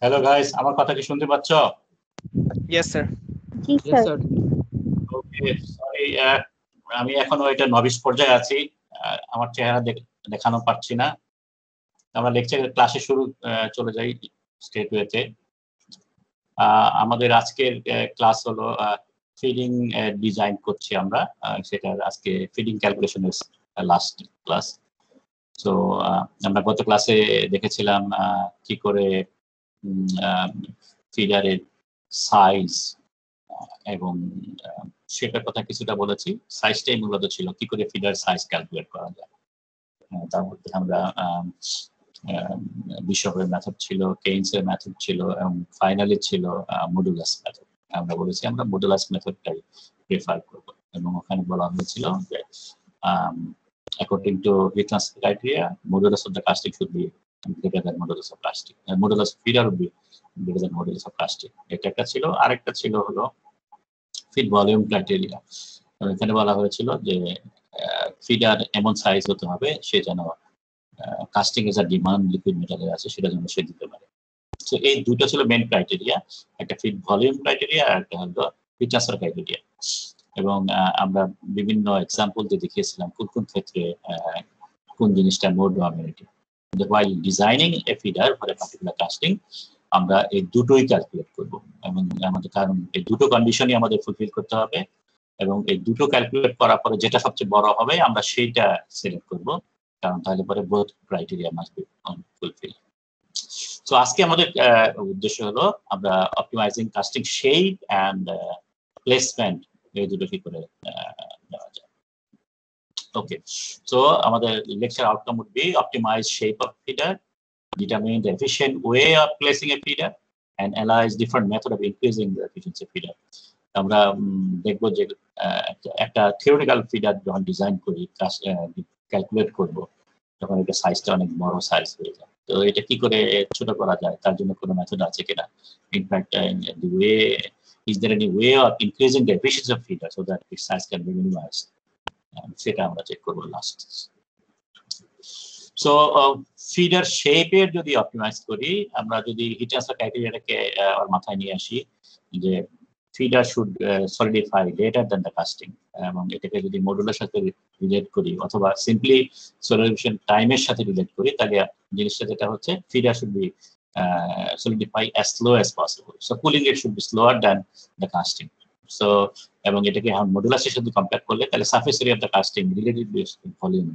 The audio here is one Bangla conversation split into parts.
হ্যালো গাইস, আমার কথা কি শুনতে পাচ্ছ? Yes, sir. জি Yes, স্যার। sir. ওকে, সরি, আমি এখনো এটা নবিশ পর্যায়ে আছি। আমার চেহারা দেখানো পারছি না। আমরা লেকচারের ক্লাসে চলে যাই স্ট্রেট ওয়েতে। আমাদের আজকের ক্লাস হলো ফিডিং ডিজাইন করছি আমরা। সেটা আজকে ফিডিং ক্যালকুলেশনের লাস্ট ক্লাস। সো আমরা গত ক্লাসে দেখেছিলাম কি করে ফিডারের সাইজ এবং শেপের কথা কিছুটা বলেছি। সাইজটাই মূলত ছিল কি করে ফিডার সাইজ ক্যালকুলেট করা যায়। তার মধ্যে আমরা বিশপের মেথড ছিল, কেইনসের মেথড ছিল এবং ফাইনালি ছিল মডুলাস মেথড। আমরা বলেছি আমরা মডুলাস মেথডটাই প্রেফার করব এবং ওখানে বলা হয়েছিল যে according to heat transfer criteria, modulus of the casting should be greater than modulus of casting. Modulus of feeder would be greater than modulus of casting. এটা একটা ছিল। আরেকটা ছিল হলো ফিড ভলিউম ক্রাইটেরিয়া। এখানে বলা হয়েছিল যে ফিডার এমন সাইজ হতে হবে সে যেন কাস্টিং এর যা ডিমান্ড লিকুইড মেটালের আছে সেটা যেন সে দিতে পারে। তো এই দুটো ছিল মেন ক্রাইটেরিয়া, একটা ফিড ভলিউম ক্রাইটেরিয়া আর একটা হলো হিট ট্রান্সফার ক্রাইটেরিয়া। এবং আমরা বিভিন্ন এক্সাম্পল দিয়ে দেখিয়েছিলাম কোন কোন ক্ষেত্রে কোন জিনিসটা মোর dominating. while designing a feeder for a particular casting আমরা এই দুটোই ক্যালকুলেট করব এবং আমাদের কারণ এই দুটো কন্ডিশনই আমাদের ফুলফিল করতে হবে এবং এই দুটো ক্যালকুলেট করার পরে যেটা সবচেয়ে বড় হবে আমরা সেইটা সিলেক্ট করব, কারণ তাহলে পরে both criteria must be fulfil. So আজকে আমাদের উদ্দেশ্য হলো আমরা optimising casting shape and placement এই দুটো কি করে দেওয়া যায়। Okay, so আমাদের lecture outcome would be optimize shape of feeder, determine the efficient way of placing a feeder, and analyze different method of increasing the efficiency of feeder. আমরা দেখবো যে একটা থিওরিটিক্যাল ফিডার যখন ডিজাইন করি, ক্যালকুলেট করব, তখন এটা সাইজটা অনেক বড় সাইজ হয়ে যায়। তো এটা কি করে ছোট করা যায় তার জন্য কোনো মেথড আছে কিনা? In fact the way is there any way of increasing the efficiency of feeder so that its size can be minimized? সেটা আমরা চেক করব লাস্ট। সো ফিডার শেপের যদি অপটিমাইজ করি, আমরা যদি হিট ট্রান্সফার ক্রাইটেরিয়াটাকে আর মাথায় নিয়ে আসি যে feeder should solidify letter than the casting, এবং এটাকে যদি মডুলার সাথে রিলেট করি অথবা সিম্পলি সলিডিফিকেশন টাইমের সাথে রিলেট করি, তাহলে জিনিসটা যেটা হচ্ছে feeder should be solidify as slow as possible. So cooling rate should be slower than the casting. So এবং এটাকে মডুলাসের সাথে কম্পেয়ার করলে তাহলে surface area of the casting relative volume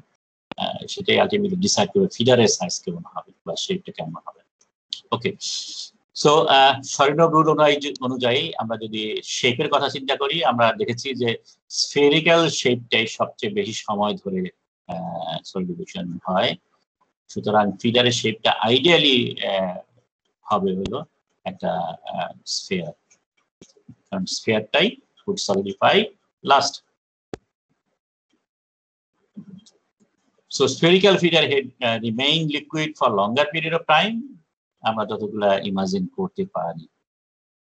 সেটাই আলটিমেটলি ডিসাইড করবে ফিডারের সাইজ কেমন হবে বা শেপটা কেমন হবে। ওকে, সো সরিনভ রুল অনুযায়ী আমরা যদি শেপের কথা চিন্তা করি, আমরা দেখেছি যে স্ফেরিক্যাল শেপটাই সবচেয়ে বেশি সময় ধরে সলিডিফিকেশন হয়। সুতরাং ফিডারের শেপটা আইডিয়ালি হবে হলো একটা স্ফিয়ার, কারণ স্ফিয়ারটাই would solidify last. So spherical feeder head remain liquid for longer period of time. আমরা যতগুলা ইমাজিন করতে পারি।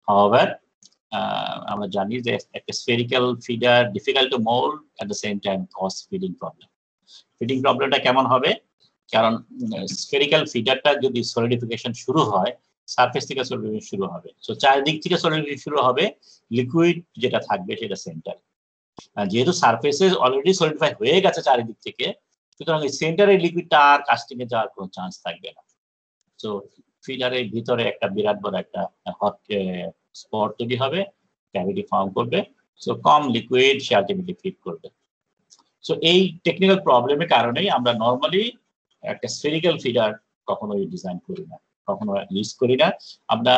However, আমরা জানি যে একটা spherical feeder difficult to mold at the same time cause feeding problem. Feeding problemটা কেমন হবে? কারণ spherical feederটা যদি solidification শুরু হয়, সারফেস থেকে সলিডিফিকেশন শুরু হবে। সো চারিদিক থেকে সলিডিফিকেশন শুরু হবে, লিকুইড যেটা থাকবে সেটা সেন্টার। যেহেতু সারফেসে অলরেডি সলিডিফাই হয়ে গেছে চারিদিক থেকে, সুতরাং এই সেন্টারের লিকুইডটা আর কাস্টিং এ যাওয়ার কোনো চান্স থাকবে না। সো ফিডারের ভিতরে একটা বিরাট বড় একটা হট স্পট তৈরি হবে, ক্যাভিটি ফর্ম করবে। সো কম লিকুইড সে আলটিমেটলি ফিড করবে। সো এই টেকনিক্যাল প্রবলেমের কারণেই আমরা নর্মালি একটা স্ফেরিক্যাল ফিডার কখনোই ডিজাইন করি না, কখনো ইউজ করি না। আমরা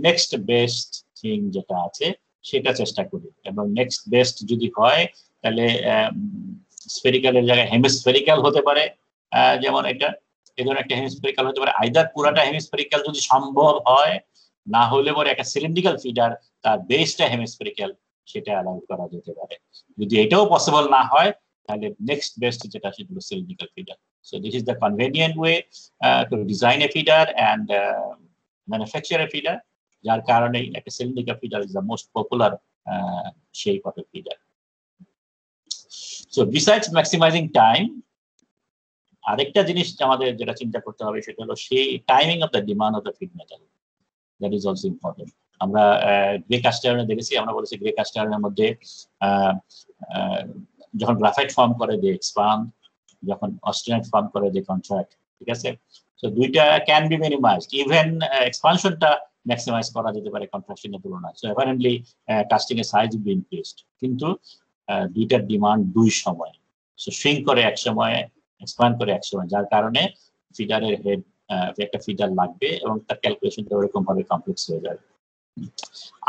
নেক্সট বেস্ট থিং যেটা আছে সেটা চেষ্টা করি, এবং নেক্সট বেস্ট যদি হয় তাহলে স্ফেরিক্যালের জায়গায় হেমিস্ফেরিক্যাল হতে পারে। যেমন এটা এই ধরনের একটা হেমিস্ফেরিক্যাল হতে পারে, আইদার পুরাটা হেমিস্ফেরিক্যাল যদি সম্ভব হয়, না হলে পরে একটা সিলিন্ড্রিক্যাল ফিডার তার বেসটা হেমিস্ফেরিক্যাল সেটা অ্যালাউ করা যেতে পারে। যদি এটাও পসিবল না হয় তাহলে নেক্সট বেস্ট যেটা সেটা হলো cylindrical feeder. So this is the convenient way to design a feeder and manufacture a feeder. যার কারণে একটা cylindrical feeder is the most popular shape of a feeder. So besides maximizing time, আরেকটা জিনিস আমাদের যেটা চিন্তা করতে হবে সেটা হলো সেই timing of the demand of the feed metal. That is also important. আমরা গ্রে কাস্ট আয়রনে দেখেছি, আমরা বলেছি গ্রে কাস্ট আয়রনের মধ্যে যখন গ্রাফাইট ফর্ম করে দে এক্সপান্ড, যখন অস্টেনাইট ফর্ম করে দে কন্ট্রাক্ট, ঠিক আছে? সো দুইটা ক্যান বি মিনিমাইজড, ইভেন এক্সপানশনটা ম্যাক্সিমাইজ করা যেতে পারে কন্ট্রাকশনের তুলনায়। সো অ্যাপারেন্টলি কাস্টিং এর সাইজ বি ইনক্রিজড, কিন্তু দুইটার ডিমান্ড দুই সময়, সো শ্রিঙ্ক করে এক সময়, এক্সপ্যান্ড করে এক সময়, যার কারণে ফিডারের হেড একটা ফিডার লাগবে এবং তার ক্যালকুলেশনটা ওরকম ভাবে কমপ্লেক্স হয়ে যাবে।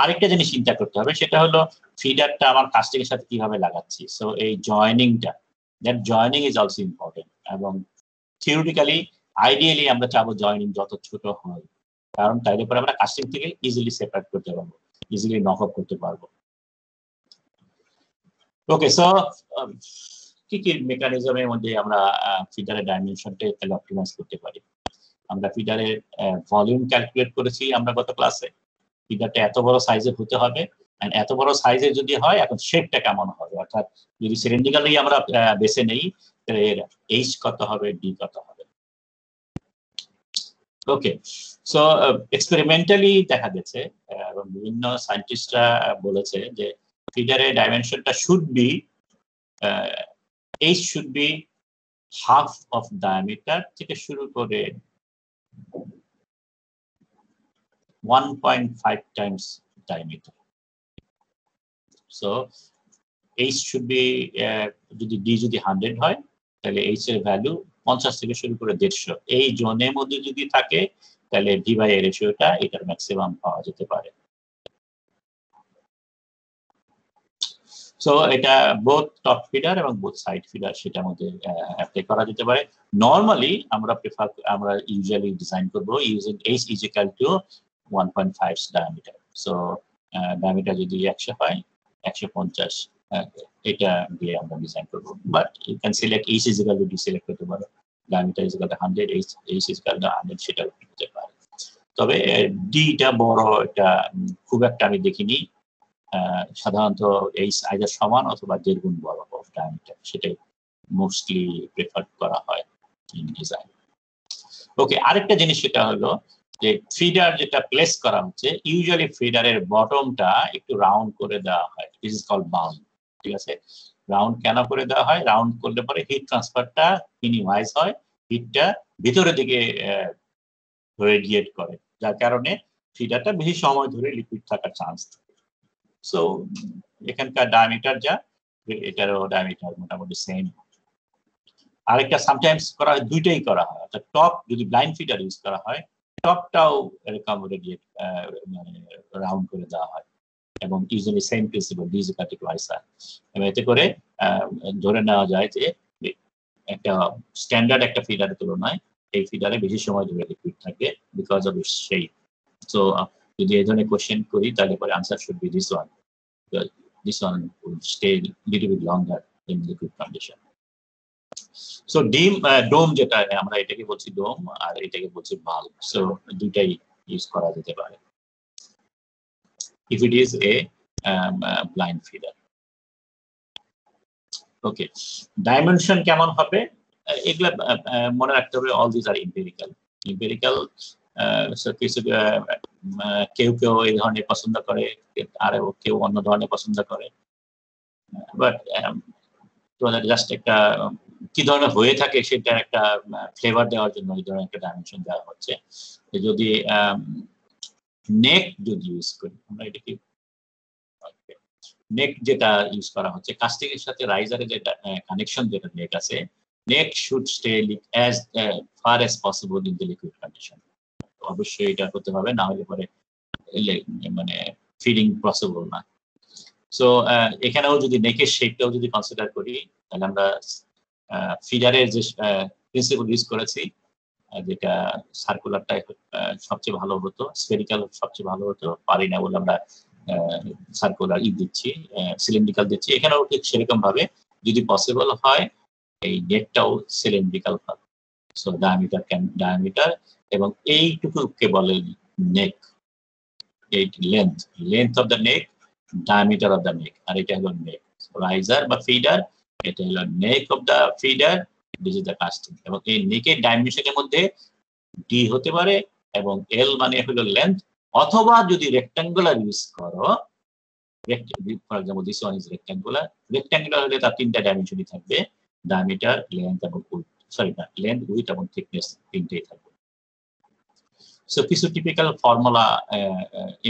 আরেকটা জিনিস চিন্তা করতে হবে, সেটা হলো ফিডারটা আমার কাস্টিং এর সাথে কিভাবে লাগাচ্ছি। সো এই জয়েনিংটা, that joining is also important, এবং থিওরিটিক্যালি আইডিয়ালি আমরা চাবো জয়েনিং যত ছোট হয়, কারণ তাইলে পরে আমরা কাস্টিং থেকে ইজিলি সেপারেট করতে পারবো, ইজিলি নক আপ করতে পারবো। ওকে, সো কি কি মেকানিজমের মধ্যে আমরা ফিডারের ডাইমেনশনটা তাহলে অপটিমাইজ করতে পারি? আমরা ফিডারের ভলিউম ক্যালকুলেট করেছি আমরা গত ক্লাসে। ফিডারটা এত বড় সাইজের হতে হবে, এন্ড এত বড় সাইজের যদি হয়, এখন শেপটা কেমন হবে, অর্থাৎ যদি সিলিন্ড্রিক্যালি আমরা বেছে নেই, তাহলে এর এইচ কত হবে, ডি কত হবে। ওকে, সো এক্সপেরিমেন্টালি দেখা গেছে এবং বিভিন্ন সায়েন্টিস্টরা বলেছে যে ফিডারের ডাইমেনশনটা should be H should be half of diameter থেকে শুরু করে 1.5 times diameter. So H should be যদি D যদি 100 হয়, তাহলে H এর ভ্যালু 50 থেকে শুরু করে 150, এই জোনের মধ্যে যদি থাকে, তাহলে V বাই A রেশিওটা এটার ম্যাক্সিমাম পাওয়া যেতে পারে। সো এটা বোথ টপ ফিডার এবং বোথ সাইড ফিডার সেটার মধ্যে অ্যাপ্লাই করা যেতে পারে। নরমালি আমরা ইউজুয়ালি ডিজাইন করব using H is equal to 1.5 diameter. So diameter যদি 100 হয়, 150 এটা দিয়ে আমরা ডিজাইন করব। But you can select H is equal to D select করতে পারো, diameter is equal to 100, H is equal to 100 সেটা করতে পারে। তবে ডিটা বড়, এটা খুব একটা আমি দেখিনি। সাধারণত H আইদার সমান অথবা 1.5 গুণ বড় অফ ডায়ামিটার, সেটাই মোস্টলি প্রেফার করা হয় ইন ডিজাইন। ওকে, আরেকটা জিনিস সেটা হলো যে ফিডার যেটা প্লেস করা হচ্ছে, ইউজুয়ালি ফিডারের বটমটা একটু রাউন্ড করে দেওয়া হয়, দিস ইজ কল্ড বাউন্ড, ঠিক আছে? রাউন্ড কেন করে দেওয়া হয়? রাউন্ড করলে পরে হিট ট্রান্সফারটা মিনিমাইজ হয়, হিটটা ভিতরের দিকে রেডিয়েট করে, যার কারণে ফিডারটা বেশি সময় ধরে লিকুইড থাকার চান্স থাকে। সো এখানকার ডায়ামিটার যা, এটারও ডায়ামিটার মোটামুটি সেম। আরেকটা সামটাইমস করা হয়, দুইটাই করা হয়, অর্থাৎ টপ যদি ব্লাইন্ড ফিডার ইউজ করা হয়, টপটাও এরকম রেডিয়েট মানে রাউন্ড করে দেওয়া হয়, এবং usually same principle this equal to আইসা, এবং এতে করে ধরে নেওয়া যায় যে একটা স্ট্যান্ডার্ড একটা ফিডারের তুলনায় এই ফিডারে বেশি সময় ধরে লিকুইড থাকে because of its shape. So যদি এই ধরনের কোশ্চেন করি, তাহলে পরে answer should be this one, this one will stay little bit longer in liquid condition. So ডোম যেটা আমরা এটাকে বলছি ডোম, আর এটাকে বলছি বাল্ব। সো দুইটাই ইউজ করা যেতে পারে if it is a blind feeder. Okay, dimension কেমন হবে এগুলা মনে রাখতে হবে। All this are empirical. কেউ কেউ এই ধরনের পছন্দ করে, আর কেউ অন্য ধরনের পছন্দ করে, বাট জাস্ট একটা কি ধরনের হয়ে থাকে সেটা একটা ফ্লেভার দেওয়ার জন্য এই ধরনের একটা ডাইমেনশন দেওয়া হচ্ছে। যদি নেক যদি ইউজ করি আমরা, এটা কি নেক যেটা ইউজ করা হচ্ছে কাস্টিং এর সাথে রাইজারের যেটা কানেকশন, যেটা নেক আছে, neck should stay as far as possible in the liquid condition. অবশ্যই এটা করতে হবে, না হলে পরে মানে ফিডিং পসিবল না। সো এখানেও যদি নেকের শেপটাও যদি কনসিডার করি, তাহলে আমরা ফিডারের যে প্রিন্সিপল ইউজ করেছি, যেটা সার্কুলারটা সবচেয়ে ভালো হতো, স্ফেরিক্যাল সবচেয়ে ভালো হতো, পারি না বলে আমরা সার্কুলার দিচ্ছি, সিলিন্ড্রিক্যাল দিচ্ছি। এখানেও ঠিক সেরকম ভাবে যদি পসিবল হয়, এই নেকটাও সিলিন্ড্রিক্যাল হবে। সো ডায়ামিটার এবং এইটুকুকে বলে নেক, এই length of the neck, diameter of the neck, আর এটা হলো নেক। রাইজার বা ফিডার, এটা হলো নেক of the feeder, this is the casting. এবং এই নেকের ডাইমেনশনের মধ্যে ডি হতে পারে, এবং এল মানে হলো লেন্থ, অথবা যদি রেক্ট্যাঙ্গুলার ইউজ করো, for example this one is rectangular. Rectangular হলে তার তিনটা ডাইমেনশনই থাকবে, ডায়ামিটার, লেন্থ এবং লেন্থ, উইডথ এবং থিকনেস তিনটেই থাকবে। সো কিছু টিপিক্যাল ফর্মুলা,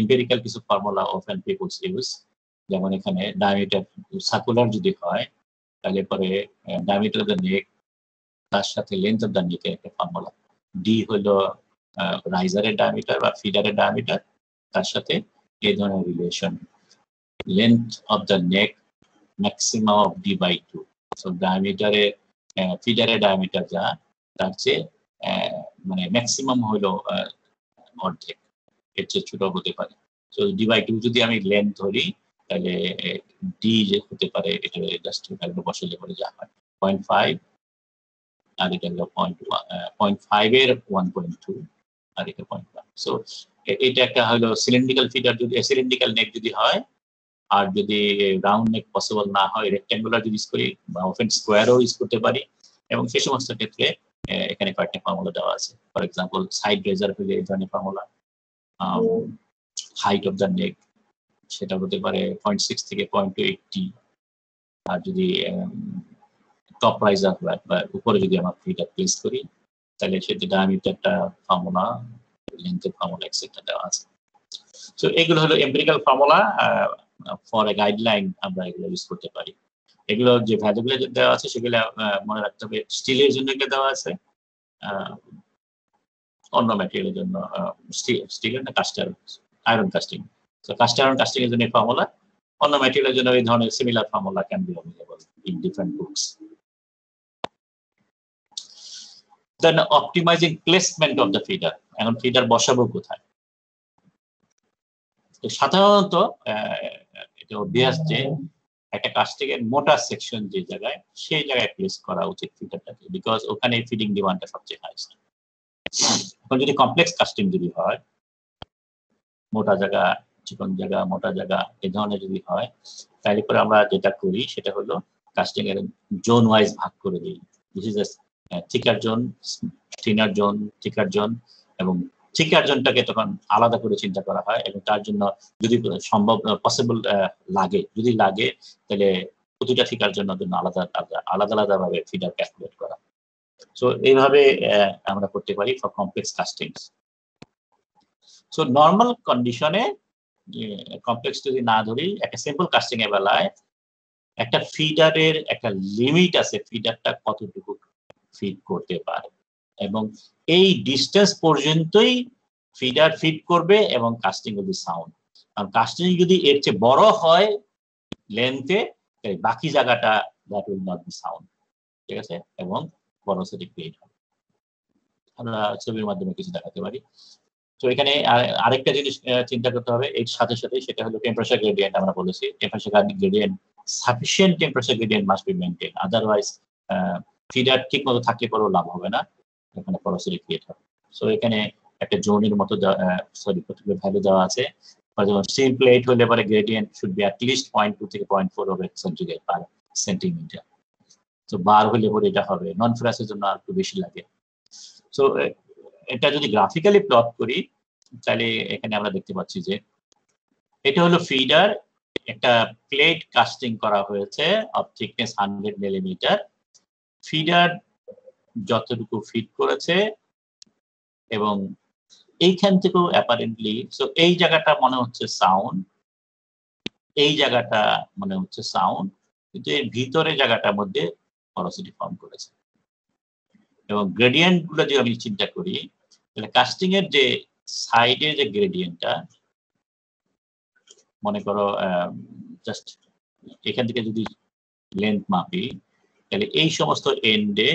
এম্পিরিক্যাল কিছু ফর্মুলা অফেন পিপলস ইউজ, যেমন এখানে ডায়ামিটার সার্কুলার যদি হয় তাহলে পরে ডায়ামিটার অফ দ্য নেক তার সাথে লেন্থ অফ দ্য নেকের একটা ফর্মুলা, ডি হলো রাইজারের ডায়ামিটার বা ফিডারের ডায়ামিটার, তার সাথে এই ধরনের relation length of the neck maximum of D by 2। সো ডায়ামিটারে ফিডারের ডায়ামিটার যা তার চেয়ে মানে ম্যাক্সিমাম হলো অর্ধেক, এর চেয়ে ছোট হতে পারে। সো ডি বাই 2 যদি আমি লেন্থ ধরি তাহলে ডি যে হতে পারে এটা জাস্ট ভ্যালু বসালে পরে যা হয় 0.5, আর এটা হলো 0.5 এর 1.2, আর এটা 0.1। সো এটা একটা হলো সিলিন্ড্রিক্যাল ফিডার, যদি সিলিন্ড্রিক্যাল নেক যদি হয়, আর যদি রাউন্ড নেক পসিবল না হয় রেক্ট্যাঙ্গুলার যদি ইউজ করি বা অফেন স্কোয়ারও ইউজ করতে পারি। এবং সেই সমস্ত ক্ষেত্রে এখানে কয়েকটা ফর্মুলা দেওয়া আছে। ফর এক্সাম্পল সাইড রেজার হলে এই ধরনের ফর্মুলা, হাইট অফ দ্য নেক সেটা হতে পারে 0.6 থেকে 0.280, আর যদি টপ রাইজার বা উপরে যদি আমরা ফিডার প্লেস করি তাহলে সেটা ডায়ামিটারটা ফর্মুলা, লেন্থের ফর্মুলা এক্সেট্রা দেওয়া আছে। সো এগুলো হলো empirical formula, for a guideline আমরা এগুলো ইউজ করতে পারি। এগুলো যে ভ্যালুগুলো দেওয়া আছে সেগুলো মনে রাখতে হবে। স্টিলের জন্য এগুলো দেওয়া আছে, অন্য ম্যাটেরিয়ালের জন্য স্টিলের না cast iron casting, so cast iron casting এর জন্য ফর্মুলা, অন্য ম্যাটেরিয়ালের জন্য এই ধরনের similar formula can be available in different books. Then optimising placement of the feeder. এখন ফিডার বসাবো কোথায়? তো সাধারণত এটা অভ্যাস যে একটা কাস্টিংয়ের মোটা সেকশন যে জায়গায়, সেই জায়গায় প্লেস করা উচিত ফিডারটাকে, বিকজ ওখানে ফিডিং ডিমান্ডটা সবচেয়ে হাইস্ট। এখন যদি কমপ্লেক্স কাস্টিং যদি হয়, মোটা জায়গা, চিকন জায়গা, মোটা জায়গা এই ধরনের যদি হয়, তাহলে পরে আমরা যেটা করি সেটা হলো কাস্টিং এর জোন ওয়াইজ ভাগ করে দিই। This is থিকার zone, thinner zone, থিকার zone, এবং থিকার জোনটাকে তখন আলাদা করে চিন্তা করা হয়, এবং তার জন্য যদি সম্ভব পসিবল লাগে, যদি লাগে তাহলে প্রতিটা থিকার জন্য আলাদা আলাদা ভাবে ফিডার ক্যালকুলেট করা। সো এইভাবে আমরা করতে পারি ফর কমপ্লেক্স কাস্টিংস। সো নর্মাল কন্ডিশনে কমপ্লেক্স যদি না ধরি, একটা সিম্পল কাস্টিং এর বেলায় একটা ফিডারের একটা লিমিট আছে, ফিডারটা কতটুকু ফিড করতে পারে, এবং এই ডিস্টেন্স পর্যন্তই ফিডার ফিড করবে, এবং কাস্টিং উইল বি সাউন্ড। কারণ কাস্টিং যদি এর চেয়ে বড় হয় লেন্থে, বাকি জায়গাটা that will not be sound, ঠিক আছে, এবং পরোসিটি ক্রিয়েট হবে। আমরা ছবির মাধ্যমে কিছু দেখাতে পারি। তো এখানে আরেকটা জিনিস চিন্তা করতে হবে এর সাথে সাথে, সেটা হলো টেম্পারেচার গ্রেডিয়েন্ট। আমরা বলেছি temperature gradient, sufficient temperature gradient must be maintain, otherwise feeder ঠিক মতো থাকলে পরেও লাভ হবে না, এখানে পরোসিটি ক্রিয়েট হবে। সো এখানে একটা জোনের মতো পার্টিকুলার ভ্যালু দেওয়া আছে। যেমন স্টিল প্লেট হলে পরে গ্রেডিয়েন্ট শুড বি অ্যাটলিস্ট 0.2 থেকে 0.4 হবে সেন্টিগ্রেড পার সেন্টিমিটার। তো বার হলে পরে এটা হবে, নন ফেরাসের জন্য আর একটু বেশি লাগে। সো এটা যদি গ্রাফিক্যালি প্লট করি তাহলে এখানে আমরা দেখতে পাচ্ছি যে এটা হলো ফিডার, একটা প্লেট কাস্টিং করা হয়েছে অফ থিকনেস 100 মিলিমিটার। ফিডার যতটুকু ফিট করেছে, এবং এইখান থেকেও অ্যাপারেন্টলি, সো এই জায়গাটা মনে হচ্ছে সাউন্ড, এই জায়গাটা মনে হচ্ছে সাউন্ড, কিন্তু এর ভিতরে জায়গাটার মধ্যে পরোসিটি ফর্ম করেছে। এবং গ্রেডিয়েন্ট গুলো যদি আমি চিন্তা করি, তাহলে কাস্টিং এর যে সাইডে যে গ্রেডিয়েন্টটা, মনে করো জাস্ট এখান থেকে যদি লেন্থ মাপি, তাহলে এই সমস্ত এন্ডে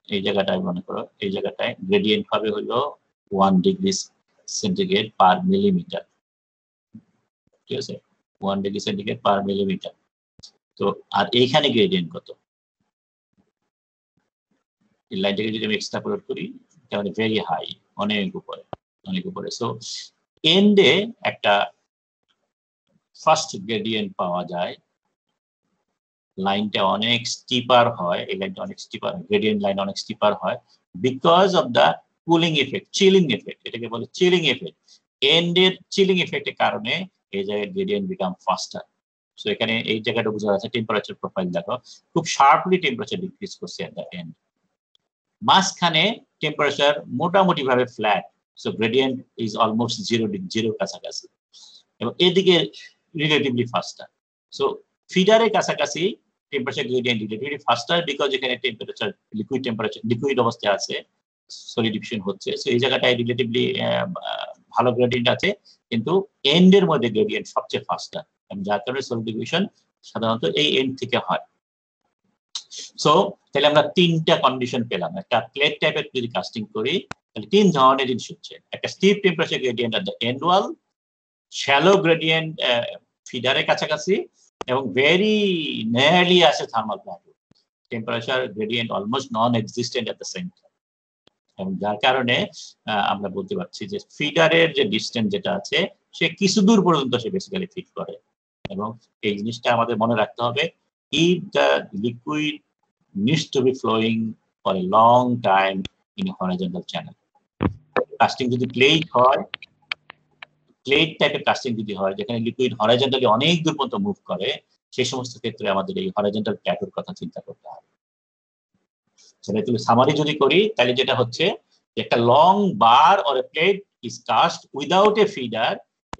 এই জায়গাটায় মনে করো এই জায়গাটায় গ্রেডিয়েন্ট হবে হলো 1 ডিগ্রি সেন্টিগ্রেড পার মিলিমিটার, ঠিক আছে, 1 ডিগ্রি সেন্টিগ্রেড পার মিলিমিটার। তো আর এইখানে গ্রেডিয়েন্ট কত, এই লাইনটাকে যদি আমি এক্সট্রাপোলেট করি তাহলে ভেরি হাই, অনেক উপরে। সো এন্ডে একটা ফার্স্ট গ্রেডিয়েন্ট পাওয়া যায়, লাইনটা অনেক স্টিপার হয়, এই লাইনটা অনেক স্টিপার, গ্রেডিয়েন্ট লাইন অনেক স্টিপার হয় because of the cooling effect, chilling effect, এটাকে বলে চিলিং এফেক্ট। এন্ডের চিলিং ইফেক্টের কারণে এই জায়গায় গ্রেডিয়েন্ট বিকাম ফাস্টার। সো এখানে এই জায়গাটা বোঝা যাচ্ছে টেম্পারেচার প্রোফাইল দেখো খুব শার্পলি টেম্পারেচার ডিক্রিজ করছে এট দ্য এন্ড। মাঝখানে টেম্পারেচার মোটামুটি ভাবে flat, so gradient is almost zero কাছাকাছি, এবং এদিকে রিলেটিভলি ফাস্টার। সো ফিডারের কাছাকাছি টেম্পারেচার গ্রেডিয়েন্ট রিলেটিভলি ফাস্টার বিকজ এখানে টেম্পারেচার লিকুইড অবস্থায় আছে, সলিডিফিকেশন হচ্ছে। সো এই জায়গাটায় রিলেটিভলি ভালো গ্রেডিয়েন্ট আছে, কিন্তু এন্ডের মধ্যে গ্রেডিয়েন্ট সবচেয়ে ফাস্টার, যার কারণে সলিডিফিকেশন সাধারণত এই এন্ড থেকে হয়। সো তাহলে আমরা তিনটা কন্ডিশন পেলাম। একটা প্লেট টাইপের যদি কাস্টিং করি তাহলে তিন ধরনের জিনিস হচ্ছে, একটা steep temperature gradient at the end wall, shallow gradient ফিডারের কাছাকাছি, এবং ভেরি নিয়ারলি আছে thermal plateau, temperature gradient almost non existent at the centre. এবং যার কারণে আমরা বলতে পারছি যে ফিডারের যে ডিস্টেন্স যেটা আছে সে কিছু দূর পর্যন্ত সে বেসিক্যালি ফিট করে। এবং এই জিনিসটা আমাদের মনে রাখতে হবে, if the liquid needs to be flowing for a long time in a horizontal channel. Casting যদি প্লেট হয়, প্লেট টাইপের কাস্টিং যদি হয় যেখানে লিকুইড হরাইজন্টালি অনেক দূর পর্যন্ত মুভ করে, সেই সমস্ত ক্ষেত্রে আমাদের এই হরাইজন্টাল প্ল্যাটোর কথা চিন্তা করতে হবে। সেটা তুমি সামারি যদি করি তাহলে যেটা হচ্ছে একটা long bar or a plate is cast without a feeder,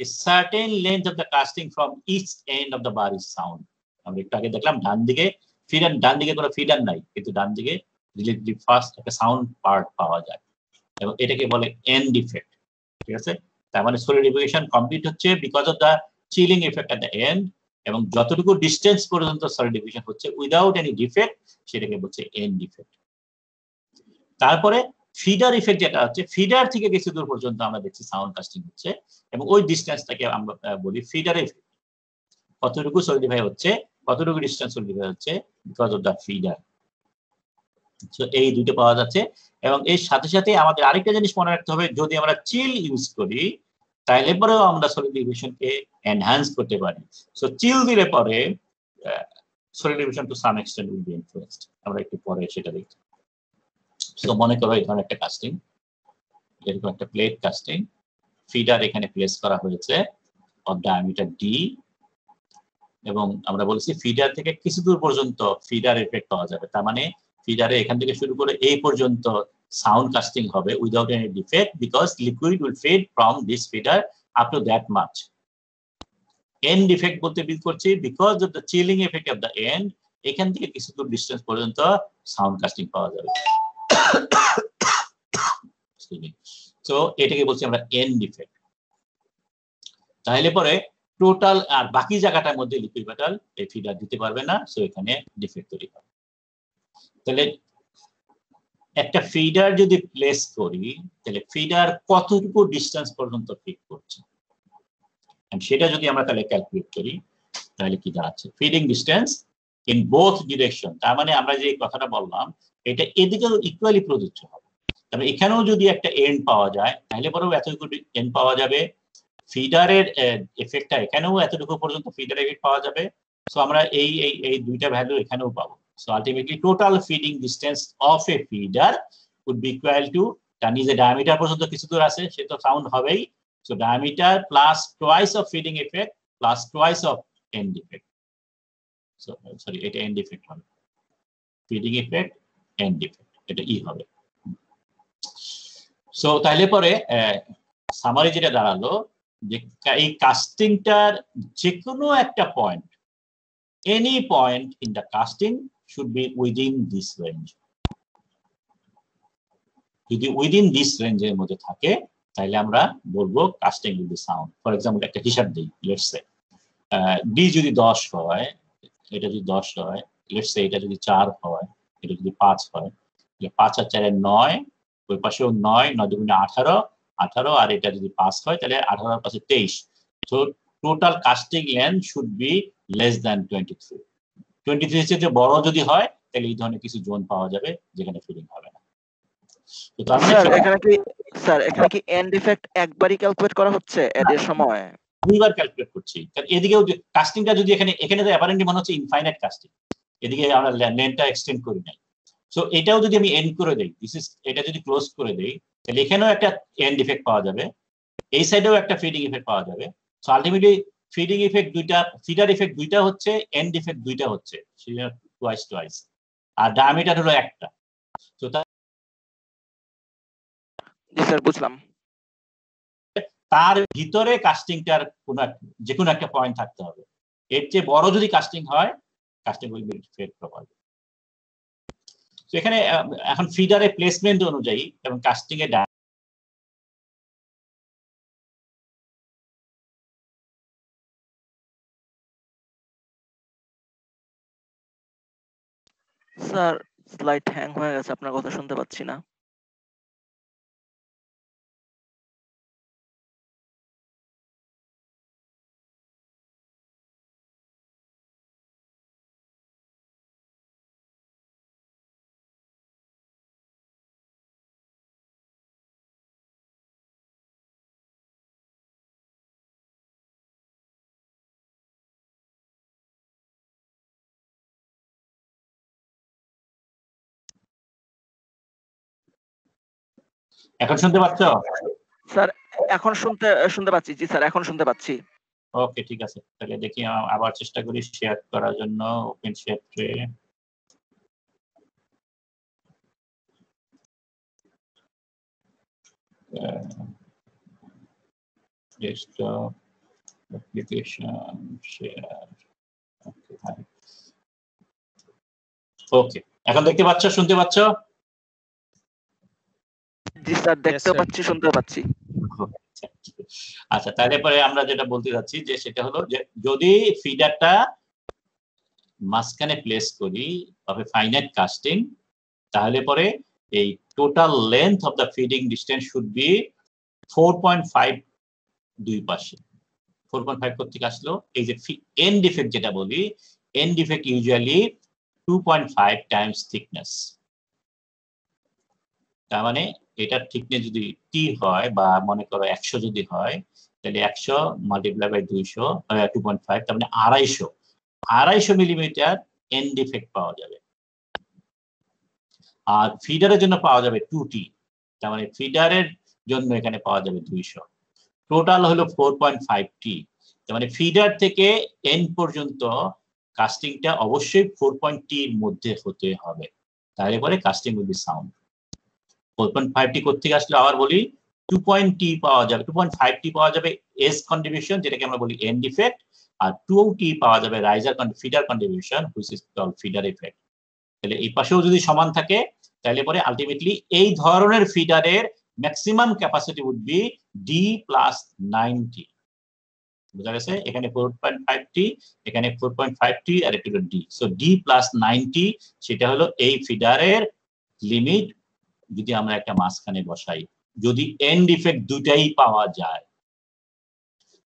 a certain length of the casting from each end of the bar is sound. আমরা একটু আগে দেখলাম ডান দিকে ফিডার, ডান দিকে কোনো ফিডার নাই, কিন্তু ডান দিকে রিলেটিভলি ফাস্ট একটা সাউন্ড পার্ট পাওয়া যায়, এবং এটাকে বলে এন্ড ইফেক্ট। ঠিক আছে, তার মানে সলিডিফিকেশন কমপ্লিট হচ্ছে because of the chilling effect at the and, এবং যতটুকু ডিস্টেন্স পর্যন্ত সলিডিফিকেশন হচ্ছে উইদাউট এনি ডিফেক্ট সেটাকে বলছে এন্ড ইফেক্ট। তারপরে ফিডার ইফেক্ট যেটা হচ্ছে, ফিডার থেকে কিছু দূর পর্যন্ত আমরা দেখছি সাউন্ড কাস্টিং হচ্ছে, এবং ওই ডিস্টেন্সটাকে আমরা বলি ফিডার ইফেক্ট। কতটুকু সলিডিফাই হচ্ছে, কতটুকু ডিস্টেন্স সলিডিফাই হচ্ছে because of the feeder. So এই দুটো পাওয়া যাচ্ছে, এবং এর সাথে সাথে আমাদের আরেকটা জিনিস মনে রাখতে হবে, যদি আমরা চিল ইউজ করি তাহলে পরেও আমরা সলিডিফিকেশনকে এনহ্যান্স করতে পারি। সো চিল দিলে পরে solidification to some extent will be influenced, আমরা একটু পরে সেটা দেখি। সো মনে করো এই ধরনের একটা কাস্টিং, এরকম একটা প্লেট কাস্টিং, ফিডার এখানে প্লেস করা হয়েছে অফ ডায়ামিটার ডি, এবং আমরা বলেছি ফিডার থেকে কিছু দূর পর্যন্ত ফিডার এফেক্ট পাওয়া যাবে। তার মানে ফিডারে এখান থেকে শুরু করে এই পর্যন্ত সাউন্ড কাস্টিং হবে without any defect, because liquid will feed from this feeder up to that much. End effect বলতে বিল করছি because of the chilling effect of the end, এখান থেকে কিছু দূর ডিস্টেন্স পর্যন্ত সাউন্ড কাস্টিং পাওয়া যাবে। সো এটাকে বলছি আমরা এন্ড ইফেক্ট। তাহলে পরে টোটাল আর বাকি জায়গাটার মধ্যে লিকুইড মেটাল এই ফিডার দিতে পারবে না, সো এখানে ডিফেক্ট তৈরি হবে। তাহলে একটা ফিডার যদি প্লেস করি তাহলে ফিডার কতটুকু ডিস্টেন্স পর্যন্ত ফিট করছে, সেটা যদি আমরা তাহলে ক্যালকুলেট করি তাহলে কি দাঁড়াচ্ছে, feeding distance in both direction. তার মানে আমরা যে কথাটা বললাম এটা এদিকেও ইকুয়ালি প্রযোজ্য হবে। তবে এখানেও যদি একটা এন্ড পাওয়া যায় তাহলে পরেও এতটুকু এন্ড পাওয়া যাবে, ফিডারের এফেক্টটা এখানেও এতটুকু পর্যন্ত ফিডার এফেক্ট পাওয়া যাবে। সো আমরা এই এই এই দুইটা ভ্যালু এখানেও পাবো। So ultimately total feeding distance of a feeder would be equal to, তার নিজে ডায়ামিটার পর্যন্ত কিছু দূর আছে সে তো সাউন্ড হবেই, so diameter plus twice of feeding effect plus twice of end effect. So sorry, এটা এন্ড ইফেক্ট হবে, ফিডিং ইফেক্ট এন্ড ইফেক্ট, এটা ই হবে। সো তাহলে পরে সামারি যেটা দাঁড়ালো যে এই কাস্টিংটার যে কোনো একটা point, any point in the casting should be within this range. যদি উইদিন দিস রেঞ্জের মধ্যে থাকে তাহলে আমরা বলবো casting will be sound. For example একটা হিসাব দিই, লেটস সে ডি যদি 10 হয়, এটা যদি 10 হয়, লেটস সে এটা যদি 4 হয়, এটা যদি 5 হয়, তাহলে 5 আর 4 এর 9, ওই পাশেও 9, 9 দুগুণে 18, 18, আর এটা যদি 5 হয় তাহলে 18 আর 5 23। So total casting length should be less than 23। 23 এর চেয়ে বড় যদি হয় তাহলে এই ধরনের কিছু জোন পাওয়া যাবে যেখানে ফিলিং হবে না। তো তার মানে এখানে কি এন্ড ইফেক্ট একবারই ক্যালকুলেট করা হচ্ছে এর সময়? দুইবার ক্যালকুলেট করছি, কারণ এদিকেও কাস্টিংটা যদি এখানে তো অ্যাপারেন্টলি মনে হচ্ছে ইনফাইনাইট কাস্টিং, এদিকে আমরা লেন্থটা এক্সটেন্ড করি নাই। সো এটাও যদি আমি এন্ড করে দেই, এটা যদি ক্লোজ করে দেই তাহলে এখানেও একটা এন্ড ইফেক্ট পাওয়া যাবে, এই সাইডেও একটা ফিডিং ইফেক্ট পাওয়া যাবে। সো আলটিমেটলি ফিডিং ইফেক্ট দুইটা, ফিডার ইফেক্ট দুইটা হচ্ছে, এন্ড ইফেক্ট দুইটা হচ্ছে, টুয়াইস আর ডায়ামিটার হলো একটা। তো জি স্যার বুঝলাম। তার ভিতরে কাস্টিংটার যে কোনো একটা পয়েন্ট থাকতে হবে। এর চেয়ে বড় যদি কাস্টিং হয়, casting will be fed properly. তো এখানে এখন ফিডারের প্লেসমেন্ট অনুযায়ী এবং কাস্টিং এর স্যার স্লাইড হ্যাং হয়ে গেছে, আপনার কথা শুনতে পাচ্ছি না। এখন শুনতে পাচ্ছ? স্যার এখন শুনতে পাচ্ছি। জি স্যার এখন শুনতে পাচ্ছি। ওকে, ঠিক আছে, তাহলে দেখি আবার চেষ্টা করি শেয়ার করার জন্য। Open share tray, desktop application share. Okay, এখন দেখতে পাচ্ছ, শুনতে পাচ্ছ? জি স্যার দেখতেও sir. পাচ্ছি, শুনতেও পাচ্ছি। আচ্ছা, তাহলে পরে আমরা যেটা বলতে যাচ্ছি যে সেটা হলো যে যদি ফিডারটা মাঝখানে প্লেস করি তবে ফাইনাইট কাস্টিং, তাহলে পরে এই total length of the feeding distance should B 4.5 দুই পাশে। 4.5 থেকে আসলো এই যে এন্ড ডিফেক্ট যেটা বলি, end defect usually 2.5 times thickness. তার মানে এটার থিকনেস যদি টি হয় বা মনে করো 100 যদি হয়, তাহলে 100 মাল্টিপ্লাই বাই 200 2.5, তার মানে 250 মিলিমিটার এন্ড ডিফেক্ট পাওয়া যাবে। আর ফিডারের জন্য পাওয়া যাবে 2T, তার মানে ফিডারের জন্য এখানে পাওয়া যাবে 200। টোটাল হলো 4.5T। তার মানে ফিডার থেকে এন্ড পর্যন্ত কাস্টিংটা অবশ্যই 4.T এর মধ্যে হতে হবে, তাহলে পরে casting will be sound. 4.5T কোত্থেকে আসলে আবার বলি, 2.T পাওয়া যাবে, 2.5T পাওয়া যাবে এস কন্ট্রিবিউশন, যেটাকে আমরা বলি এন্ড ইফেক্ট, আর 2T পাওয়া যাবে feeder contribution, which is called feeder effect. তাহলে এই পাশেও যদি সমান থাকে তাহলে পরে আলটিমেটলি এই ধরনের ফিডারের maximum capacity would be D plus 90। বুঝা গেছে? এখানে 4.5T, এখানে 4.5T, আর একটু ডি। সো ডি প্লাস 90 সেটা হলো এই ফিডারের লিমিট যদি আমরা একটা মাঝখানে বসাই, যদি এন্ড ইফেক্ট দুটাই পাওয়া যায়।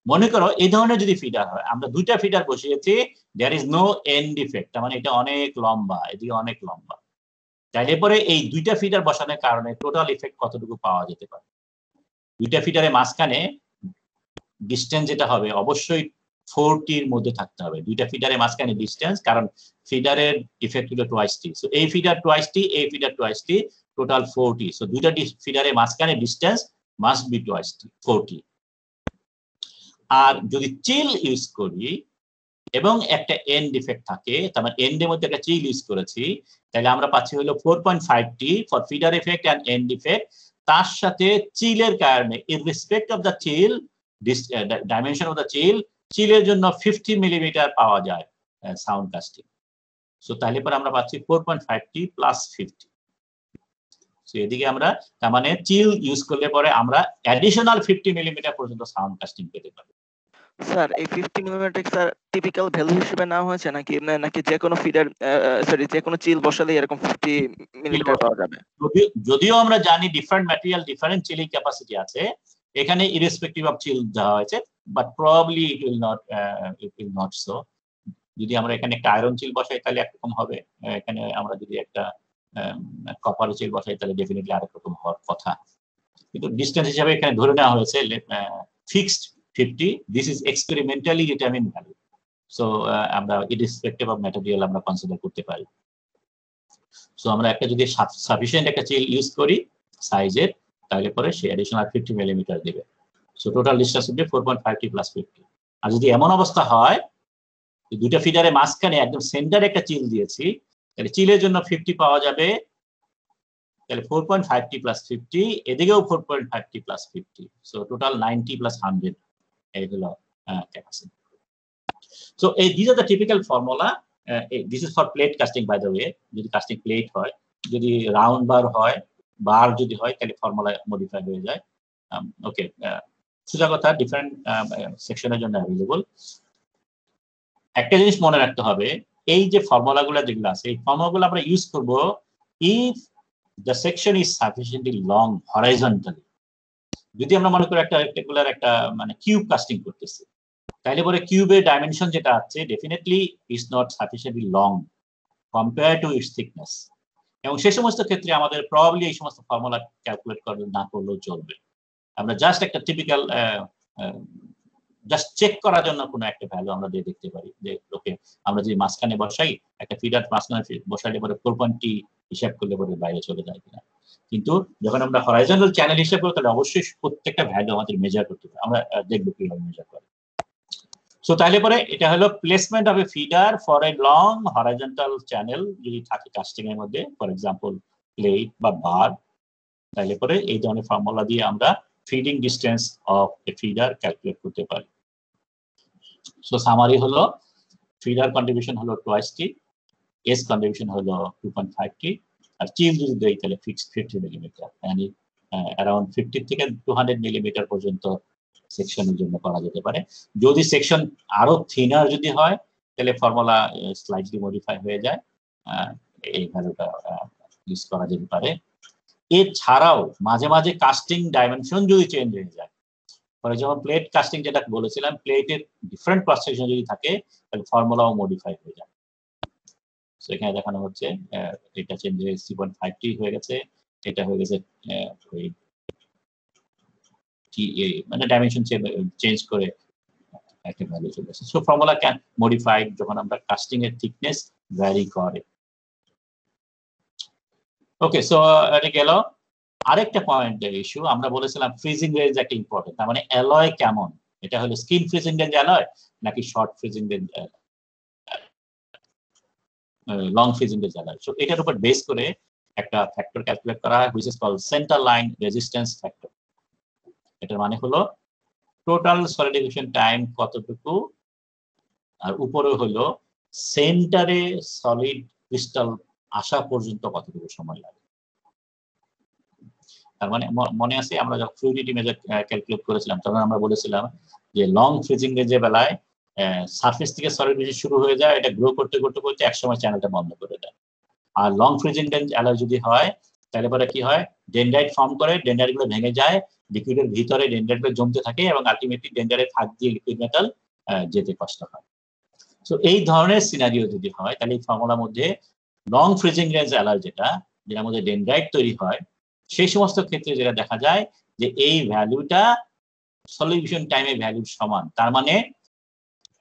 মনে করো এই ধরনের যদি ফিডার হয়, আমরা দুইটা ফিডার বসিয়েছি, there is no end effect, তার মানে এটা অনেক লম্বা, এদিকে অনেক লম্বা, তাইলে পরে এই দুইটা ফিডার বসানোর কারণে টোটাল ইফেক্ট কতটুকু পাওয়া যেতে পারে? দুইটা ফিডারের মাঝখানে ডিস্টেন্স যেটা হবে অবশ্যই 4T এর মধ্যে থাকতে হবে। দুইটা ফিডারের মাঝখানে ডিস্টেন্স, কারণ ফিডারের ইফেক্ট হলো টুয়াইস টি। সো এই ফিডার টুয়াইস টি, এই ফিডার টুয়াইস টি, টোটাল 4T। সো দুইটা ফিডারের মাঝখানে distance must be twice T, 4T। আর যদি চিল ইউজ করি এবং একটা এন্ড ডিফেক্ট থাকে, তার মানে এন্ডের মধ্যে একটা চিল ইউজ করেছি, তাহলে আমরা পাচ্ছি হলো 4.5T for feeder effect and end defect. তার সাথে চিলের কারণে irrespective of the chill, dimension of the চিলের জন্য 50 মিলিমিটার পাওয়া যায় সাউন্ড কাস্টিং। সো তাহলে পরে আমরা পাচ্ছি 4.5T প্লাস 50। সো এদিকে আমরা তার মানে চিল ইউজ করলে পরে আমরা অ্যাডিশনাল 50 মিলিমিটার পর্যন্ত সাউন্ড কাস্টিং পেতে পারি। স্যার এই 50 মিলিমিটার স্যার টিপিক্যাল ভ্যালু হিসেবে নেওয়া হয়েছে নাকি নাকি যে কোনো ফিডার সরি যে কোনো চিল বসালে এরকম 50 মিলিমিটার পাওয়া যাবে? যদিও আমরা জানি different material different chilling capacity আছে, এখানে ইরেসপেক্টিভ অফ চিল দেওয়া হয়েছে, but probably it will not so. যদি আমরা এখানে একটা আয়রন চিল বসাই তাহলে একরকম হবে, এখানে আমরা যদি একটা কপার চিল বসাই তাহলে ডেফিনেটলি আরেক রকম হওয়ার কথা। কিন্তু ডিসটেন্স হিসাবে এখানে ধরে নেওয়া হয়েছে fixed 50। This is experimentally determine value. So আমরা ইরেসপেক্টিভ অফ ম্যাটেরিয়াল আমরা কনসিডার করতে পারি। সো আমরা একটা যদি সাফিসিয়েন্ট একটা চিল ইউজ করি সাইজের, তাহলে পরে সে অ্যাডিশনাল 50 মিলিমিটার দিবে। So total distance will be 4.5t plus 50। আর যদি এমন অবস্থা হয় যে দুইটা ফিডারের মাঝখানে একদম সেন্টারে একটা চিল দিয়েছি, তাহলে চিলের জন্য 50 পাওয়া যাবে, তাহলে 4.5t প্লাস 50, এদিকেও 4.5t plus 50, so total 90 plus 100 এই হলো capacity. So these are the typical formula. This is for plate casting, by the way. যদি কাস্টিং প্লেট হয়, যদি রাউন্ড বার হয়, বার যদি হয়, তাহলে ফর্মুলা মডিফাই হয়ে যায়। ওকে, সোজা কথা, ডিফারেন্ট সেকশনের জন্য অ্যাভেলেবল। একটা জিনিস মনে রাখতে হবে, এই যে ফর্মুলাগুলো যেগুলো আছে, এই ফর্মুলাগুলো আমরা ইউজ করব if the section is sufficiently long horizontally. যদি আমরা মনে করি একটা রেক্টাঙ্গুলার একটা মানে কিউব কাস্টিং করতেছি, তাহলে পরে কিউবের ডাইমেনশন যেটা আছে definitely is not sufficiently long compare to its thickness, এবং সেই সমস্ত ক্ষেত্রে আমাদের প্রবাবলি এই সমস্ত ফর্মুলা ক্যালকুলেট করে না করলেও চলবে। আমরা জাস্ট একটা টিপিক্যাল জাস্ট চেক করার জন্য কোনো একটা ভ্যালু আমরা দিয়ে দেখতে পারি যে ওকে, আমরা যদি মাঝখানে বসাই, একটা ফিডার মাঝখানে বসাইলে পরে 4.t হিসাব করলে পরে বাইরে চলে যায় কিনা। কিন্তু যখন আমরা হরাইজন্টাল চ্যানেল হিসাব করি, তাহলে অবশ্যই প্রত্যেকটা ভ্যালু আমাদের মেজার করতে হবে। আমরা দেখবো কিভাবে মেজার করে। সো তাহলে পরে এটা হলো placement of a feeder for a long horizontal channel যদি থাকে কাস্টিং এর মধ্যে, ফর এক্সাম্পল প্লেট বা বার, তাহলে পরে এই ধরনের ফর্মুলা দিয়ে আমরা feeding distance of a feeder calculate করতে পারি। সো সামারি হলো ফিডার কন্ট্রিবিউশন হলো 2t, এস কন্ট্রিবিউশন হলো 2.5t, আর চিল যদি দেই তাহলে ফিক্সড 50 মিলিমিটার, মানে অ্যারাউন্ড 50 থেকে 200 মিলিমিটার পর্যন্ত সেকশনের জন্য করা যেতে পারে। যদি সেকশন আরো থিনার যদি হয়, তাহলে ফর্মুলা স্লাইটলি মডিফাই হয়ে যায়, এই ভ্যালুটা ইউজ করা যেতে পারে। এছাড়াও মাঝে মাঝে কাস্টিং ডাইমেনশন যদি চেঞ্জ হয়ে যায়, ফর এক্সাম্পল প্লেট কাস্টিং যেটা বলেছিলাম, প্লেটের ডিফারেন্ট ক্রস সেকশন যদি থাকে, তাহলে ফর্মুলাও মডিফাই হয়ে যায়। সো এখানে দেখানো হচ্ছে এটা চেঞ্জ হয়ে 3.5t হয়ে গেছে, এটা হয়ে গেছে ওই মানে ডাইমেনশন চেঞ্জ করে একটা ভ্যালু চলে আসে। সো ফর্মুলা ক্যান মডিফাইড যখন আমরা কাস্টিং এর থিকনেস ভ্যারি করে। ওকে, সো এটা গেল। আরেকটা পয়েন্ট ইস্যু, আমরা বলেছিলাম ফ্রিজিং রেঞ্জ একটা ইম্পর্টেন্ট, তার মানে অ্যালয় কেমন, এটা হলো স্কিন ফ্রিজিং রেঞ্জ অ্যালয় নাকি short freezing range long freezing range alloy. So এটার উপর বেস করে একটা ফ্যাক্টর ক্যালকুলেট করা হয়, which is called centre line resistance factor. এটার মানে হলো টোটাল সলিডিফিকেশন টাইম কতটুকু, আর উপরে হলো সেন্টারে সলিড ক্রিস্টাল আসা পর্যন্ত কতটুকু সময় লাগে। তার মানে মনে আছে আমরা যখন ফ্লুইডিটি মেজার ক্যালকুলেট করেছিলাম, তখন আমরা বলেছিলাম যে লং ফ্রিজিং রেঞ্জের বেলায় সারফেস থেকে সলিড শুরু হয়ে যায়, এটা গ্রো করতে করতে করতে একসময় চ্যানেলটা বন্ধ করে দেয়। আর লং ফ্রিজিং রেঞ্জ অ্যালয় যদি হয়, তাহলে পরে কি হয়, ডেনড্রাইট ফর্ম করে, ডেনড্রাইট গুলো ভেঙে যায়, লিকুইডের ভিতরে ডেনড্রাইট গুলো জমতে থাকে, এবং আলটিমেটলি ডেনড্রাইটের ফাঁক দিয়ে লিকুইড মেটাল যেতে কষ্ট হয়। সো এই ধরনের সিনারিও যদি হয়, তাহলে এই ফর্মুলার মধ্যে লং ফ্রিজিং রেঞ্জ অ্যালয় যেটার মধ্যে ডেনড্রাইট তৈরি হয়, সেই সমস্ত ক্ষেত্রে যেটা দেখা যায় যে এই ভ্যালুটা সলিউশন টাইমের ভ্যালুর সমান। তার মানে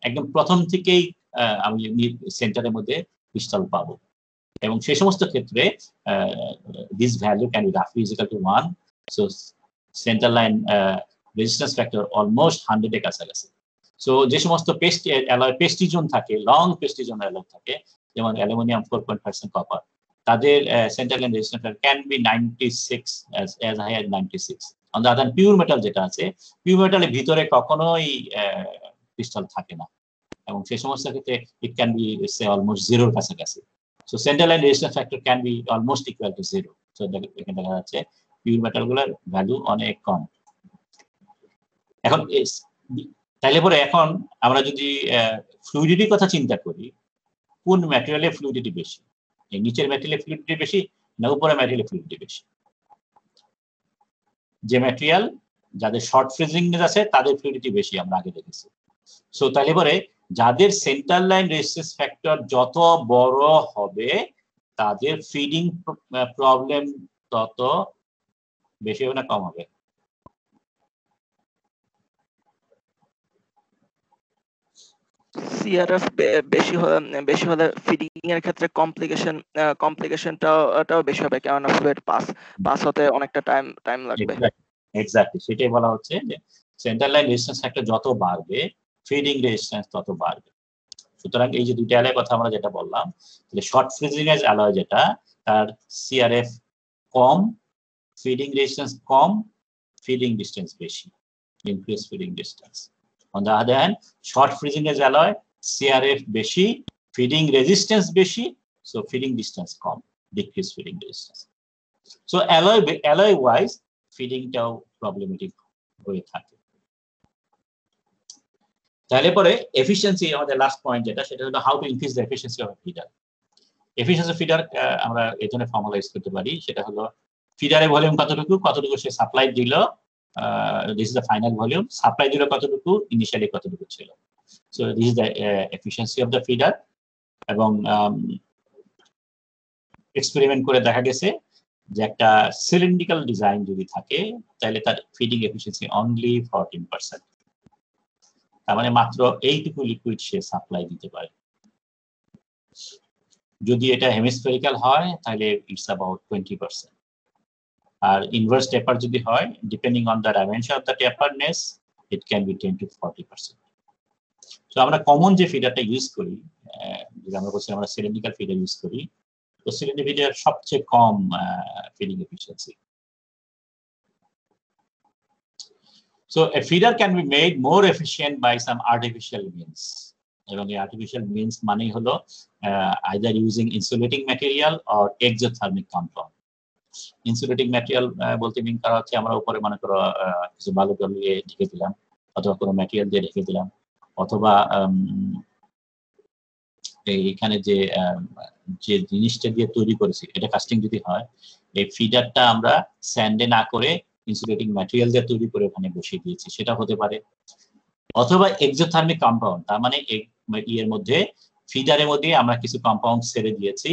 একদম প্রথম থেকেই আমি সেন্টারের মধ্যে ক্রিস্টাল পাবো, এবং সেই সমস্ত ক্ষেত্রে দিস ভ্যালু ক্যান বি রাফলি is equal to 1। So centre line resistance factor almost 100 এর কাছাকাছি। সো যে সমস্ত পেস্টি জোন থাকে, লং পেস্টি জোন অ্যালয় থাকে, যেমন অ্যালুমিনিয়াম 4.5% কপার, তাদের centre line resistance factor can be 96, as high as 96। On the other pure metal যেটা আছে, পিওর মেটালের ভিতরে কখনোই ক্রিস্টাল থাকে না, এবং সেই সমস্ত ক্ষেত্রে ইট ক্যান বি সে অলমোস্ট জিরোর কাছাকাছি। So centre line resistance factor can B almost equal to 0। So এখানে দেখা যাচ্ছে পিওর মেটালগুলোর ভ্যালু অনেক কম। এখন তাইলে পরে এখন আমরা যদি ফ্লুইডিটির কথা চিন্তা করি, কোন ম্যাটেরিয়ালের ফ্লুইডিটি বেশি, এই নিচের ম্যাটেরিয়ালের ফ্লুইডিটি বেশি না উপরের ম্যাটেরিয়ালের ফ্লুইডিটি বেশি? যে ম্যাটেরিয়াল যাদের শর্ট ফ্রিজিং আছে তাদের ফ্লুইডিটি বেশি, আমরা আগে দেখেছি। সো তাহলে পরে যাদের সেন্টার লাইন রেজিস্ট্যান্স ফ্যাক্টর যত বড় হবে, তাদের ফিডিং প্রবলেম তত বেশি হবে না কম হবে? সিআরএফ বেশি হলে ফিডিং এর ক্ষেত্রে কমপ্লিকেশনটাও বেশি হবে, কেননা ফ্লুইড পাস হতে অনেকটা টাইম লাগবে। এক্স্যাক্টলি সেটাই বলা হচ্ছে যে সেন্টার লাইন রেজিস্ট্যান্স ফ্যাক্টর যত বাড়বে ফিডিং রেজিস্ট্যান্স তত বাড়বে। সুতরাং এই যে দুইটা অ্যালয় কথা আমরা যেটা বললাম, যে শর্ট ফ্রিজিং এজ অ্যালয় যেটা তার সিআরএফ কম, ফিডিং রেজিস্ট্যান্স কম, ফিডিং ডিস্টেন্স বেশি, increase feeding distance. On the other hand short freezing edge alloy CRF বেশি, ফিডিং রেজিস্ট্যান্স বেশি, সো ফিডিং ডিস্টেন্স কম, decrease feeding distance. So alloy wise ফিডিংটাও প্রবলেমেটিক হয়ে থাকে। তাহলে পরে এফিসিয়েন্সি আমাদের লাস্ট পয়েন্ট যেটা, সেটা হলো how to increase the efficiency of feeder. Efficiency feeder আমরা এই জন্য ফর্মালাইজ করতে পারি, সেটা হলো ফিডারের ভলিউম কতটুকু সে সাপ্লাই দিল, this is the final volume, supply দিল কতটুকু, ইনিশিয়ালি কতটুকু ছিল। So this is the efficiency of the feeder. এবং এক্সপেরিমেন্ট করে দেখা গেছে যে একটা সিলিন্ড্রিক্যাল ডিজাইন যদি থাকে তাহলে তার ফিডিং এফিসিয়েন্সি অনলি 14%। তার মানে মাত্র এইটুকু লিকুইড সে সাপ্লাই দিতে পারে। যদি এটা হেমিস্ফেরিক্যাল হয় তাহলে ইটস অ্যাবাউট 20%। আর ইনভার্স টেপার যদি হয়, depending on the dimension of the taperness, it can be 10 to 40%। তো আমরা কমন যে ফিডারটা ইউজ করি, যেটা আমরা বলছি আমরা সিলিন্ড্রিক্যাল ফিডার ইউজ করি, তো সিলিন্ড্রিক্যাল ফিডার সবচেয়ে কম feeding efficiency. So a feeder can be made more efficient by some artificial means. এবং এই আর্টিফিশিয়াল মিনস মানেই হলো either using insulating material or exothermic compound. Insulating material বলতে মিন করা হচ্ছে আমরা উপরে মনে করো কিছু বালু দিয়ে ঢেকে দিলাম, অথবা কোনো ম্যাটেরিয়াল দিয়ে ঢেকে দিলাম, অথবা এইখানে যে জিনিসটা দিয়ে তৈরি করেছি এটা কাস্টিং যদি হয়, এই ফিডারটা আমরা স্যান্ডে না করে ইনসুলেটিং ম্যাটেরিয়াল দিয়ে তৈরি করে ওখানে বসিয়ে দিয়েছি, সেটা হতে পারে। অথবা এক্সোথার্মিক কম্পাউন্ড, তার মানে এর মধ্যে ফিডারের মধ্যে আমরা কিছু কম্পাউন্ড ছেড়ে দিয়েছি,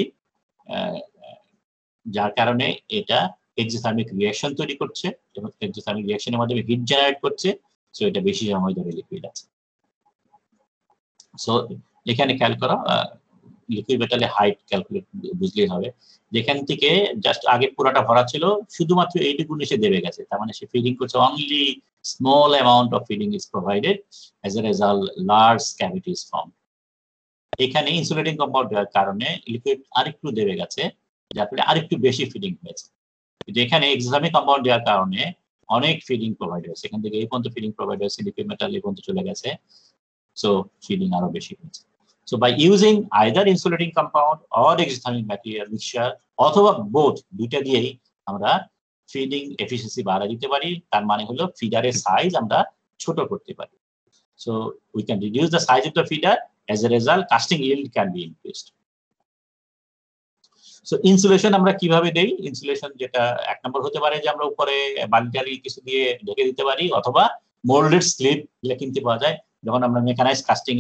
যার কারণে এটা এক্সোথার্মিক রিঅ্যাকশন তৈরি করছে এবং এক্সোথার্মিক রিঅ্যাকশনের মাধ্যমে হিট জেনারেট করছে, সো এটা বেশি সময় ধরে লিকুইড আছে। সো এখানে খেয়াল করো, লিকুইড মেটালের হাইট ক্যালকুলেট বুঝলেই হবে, যেখান থেকে জাস্ট আগে পুরোটা ভরা ছিল, শুধুমাত্র এইটুকু এসে দেবে গেছে, তার মানে সে ফিডিং করছে, only small amount of feeding is provided, as a result large cavity is formed. এখানে ইনসুলেটিং কম্পাউন্ড দেওয়ার কারণে লিকুইড আরেকটু দেবে গেছে, যার ফলে আরেকটু বেশি ফিডিং হয়েছে। কিন্তু এখানে এক্সোথার্মিক কম্পাউন্ড দেওয়ার কারণে অনেক ফিডিং প্রোভাইড হয়েছে, এখান থেকে এই পর্যন্ত ফিডিং প্রোভাইড হয়েছে, লিকুইড মেটাল এই পর্যন্ত চলে গেছে, সো ফিডিং আরো বেশি হয়েছে। So by using either insulating compound or exothermic material mixture অথবা both, দুইটা দিয়েই আমরা ফিডিং এফিসিয়েন্সি বাড়ায় দিতে পারি। তার মানে হলো ফিডারের সাইজ আমরা ছোট করতে পারি। So we can reduce the size of the feeder, as a result casting yield can be increased. So insulation আমরা কিভাবে দেই? ইনসুলেশন যেটা এক নম্বর হতে পারে যে আমরা উপরে বালিটারি কিছু দিয়ে ঢেকে দিতে পারি, অথবা মোল্ডেড স্লিপ যেটা কিনতে পাওয়া যায়। যখন আমরা মেকানাইজ কাস্টিং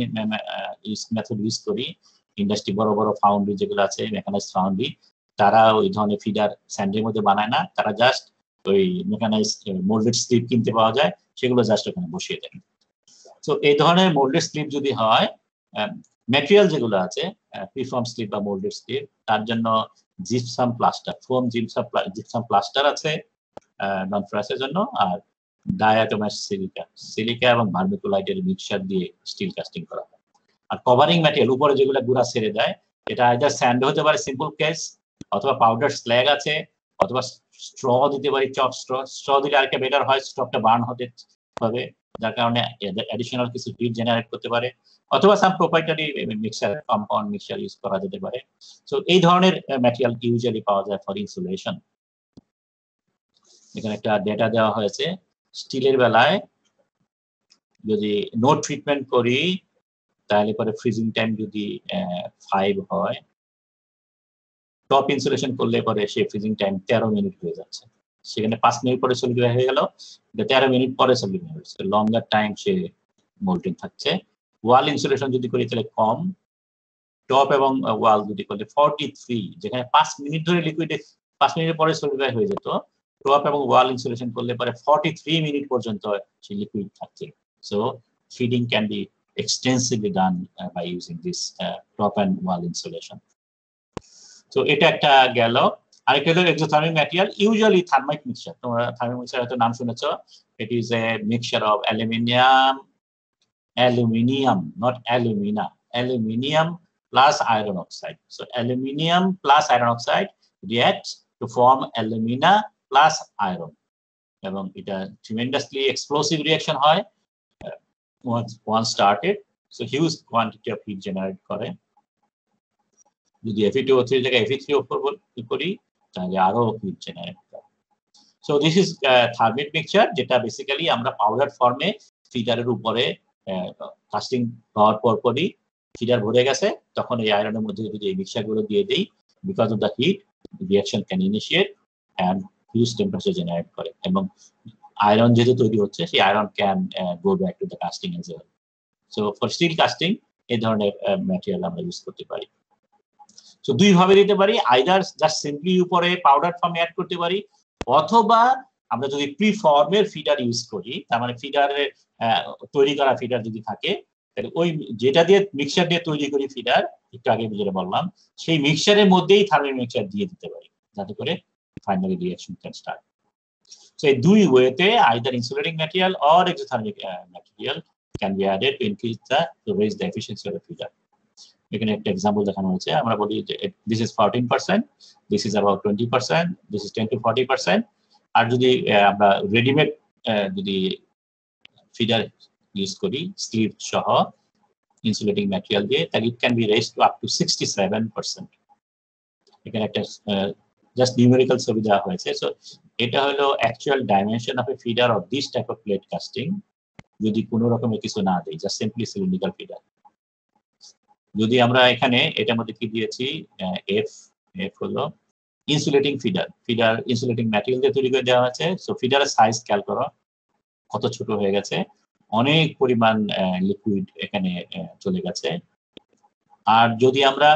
মেথড ইউজ করি, ইন্ডাস্ট্রি বড় বড় ফাউন্ড্রি যেগুলো আছে, মেকানাইজ ফাউন্ড্রি, তারা ওই ধরনের ফিডার স্যান্ডের মধ্যে বানায় না, তারা জাস্ট ওই মেকানাইজ মোল্ডেড স্লিপ কিনতে পাওয়া যায়, সেগুলো জাস্ট ওখানে বসিয়ে দেয়। তো এই ধরনের মোল্ডেড স্লিপ যদি হয়, ম্যাটেরিয়াল যেগুলো আছে প্রিফর্ম স্লিপ বা মোল্ডেড স্লিপ, তার জন্য gypsum plaster, foam gypsum plaster আছে নন ফ্রাসের জন্য, আর ডায়াটোমাস সিলিকা এবং ভার্মিকুলাইটের মিক্সচার দিয়ে স্টিল কাস্টিং করা হয়। আর কভারিং ম্যাটেরিয়াল উপরে যেগুলো গুঁড়া ছেড়ে দেয়, এটা আইদার স্যান্ড হতে পারে সিম্পল কেস, অথবা পাউডার স্ল্যাগ আছে, অথবা স্ট্র দিতে পারি, চক স্ট্র দিলে আরেকটা বেটার হয়, স্টকটা বার্ন হতে হবে, যার কারণে অ্যাডিশনাল কিছু হিট জেনারেট করতে পারে, অথবা some proprietary mixer compound mixture use করা যেতে পারে। সো এই ধরনের ম্যাটেরিয়াল ইউজুয়ালি পাওয়া যায় ফর ইনসুলেশন। এখানে একটা ডেটা দেওয়া হয়েছে, স্টিলের বেলায় যদি নো ট্রিটমেন্ট করি তাহলে পরে ফ্রিজিং টাইম যদি 5 হয়, টপ ইনসুলেশন করলে পরে সেই ফ্রিজিং টাইম 13 মিনিট হয়ে যাচ্ছে, সেখানে 5 মিনিট পরে সলিডিফাই হয়ে গেল, 13 মিনিট পরে সলিডিফাই হচ্ছে, লঙ্গার টাইম সে মোল্টিং থাকছে। ওয়াল ইনসুলেশন যদি করি তাহলে কম, টপ এবং ওয়াল যদি করলে 43, যেখানে 5 মিনিট ধরে লিকুইডে 5 মিনিটের পরে সলিডিফাই হয়ে যেত, টপ এবং ওয়াল ইনসুলেশন করলে পরে 43 মিনিট পর্যন্ত সেই লিকুইড থাকছে। So feeding can be extensively done by using this top and wall insulation. So এটা একটা গেল। আরেকটা হলো এক্সোথার্মিক ম্যাটেরিয়াল, ইউজুয়ালি থার্মাইট মিক্সচার। তোমরা থার্মাইট মিক্সচার হয়তো নাম শুনেছো, It is a mixture of aluminium, not alumina, aluminium plus iron oxide. So aluminium plus iron oxide reacts to form alumina plus iron. এবং এটা tremendously explosive reaction হয় once started. So huge quantity of heat generate করে। যদি Fe2O3 জায়গায় Fe3O4 করি তাহলে আরো হিট জেনারেট করে। So this is thermite mixture, যেটা বেসিক্যালি আমরা পাউডার ফর্মে ফিডারের উপরে কাস্টিং হওয়ার পরই ফিডার ভরে গেছে, তখন এই আয়রনের মধ্যে যদি এই মিক্সচারগুলো দিয়ে দেই, because of the heat reaction can initiate and huge temperature generate করে, এবং আয়রন যেহেতু তৈরি হচ্ছে সেই iron can go back to the casting as well. So for steel casting এই ধরনের ম্যাটেরিয়াল আমরা ইউজ করতে পারি। সো দুই ভাবে দিতে পারি, আইদার জাস্ট সিম্পলি উপরে পাউডার ফর্মে অ্যাড করতে পারি, অথবা আমরা যদি প্রি ফর্মের ফিডার ইউজ করি, তার মানে ফিডারের তৈরি করা ফিডার যদি থাকে, তাহলে ওই যেটা দিয়ে মিক্সচার দিয়ে তৈরি করি ফিডার, একটু আগে যেটা বললাম, সেই মিক্সচারের মধ্যেই থার্মাল মিক্সচার দিয়ে দিতে পারি, যাতে করে finally reaction can start. So এই দুই ওয়েতে either insulating material or exothermic material can be added to increase to raise the efficiency of the feeder. এখানে একটা এক্সাম্পল দেখানো হয়েছে, আমরা বলি যে this is 14%, this is about 20%, this is 10 to 40%। আর যদি আমরা রেডিমেড যদি ফিডার ইউজ করি স্লিভ সহ ইনসুলেটিং ম্যাটেরিয়াল দিয়ে, তাহলে it can be raised to up to 67%। এখানে একটা জাস্ট নিউমেরিক্যাল ছবি দেওয়া হয়েছে। সো এটা হলো actual dimension of a feeder of this type of plate casting, যদি কোনো রকমের কিছু না দেই, জাস্ট সিম্পলি সিলিন্ড্রিক্যাল ফিডার। যদি আমরা এখানে এটার মধ্যে কি দিয়েছি, এফ হলো ইনসুলেটিং ফিডার ইনসুলেটিং ম্যাটেরিয়াল দিয়ে তৈরি করে দেওয়া হয়েছে। সো ফিডারের সাইজ খেয়াল করো কত ছোট হয়ে গেছে, অনেক পরিমাণ লিকুইড এখানে চলে গেছে। আর যদি আমরা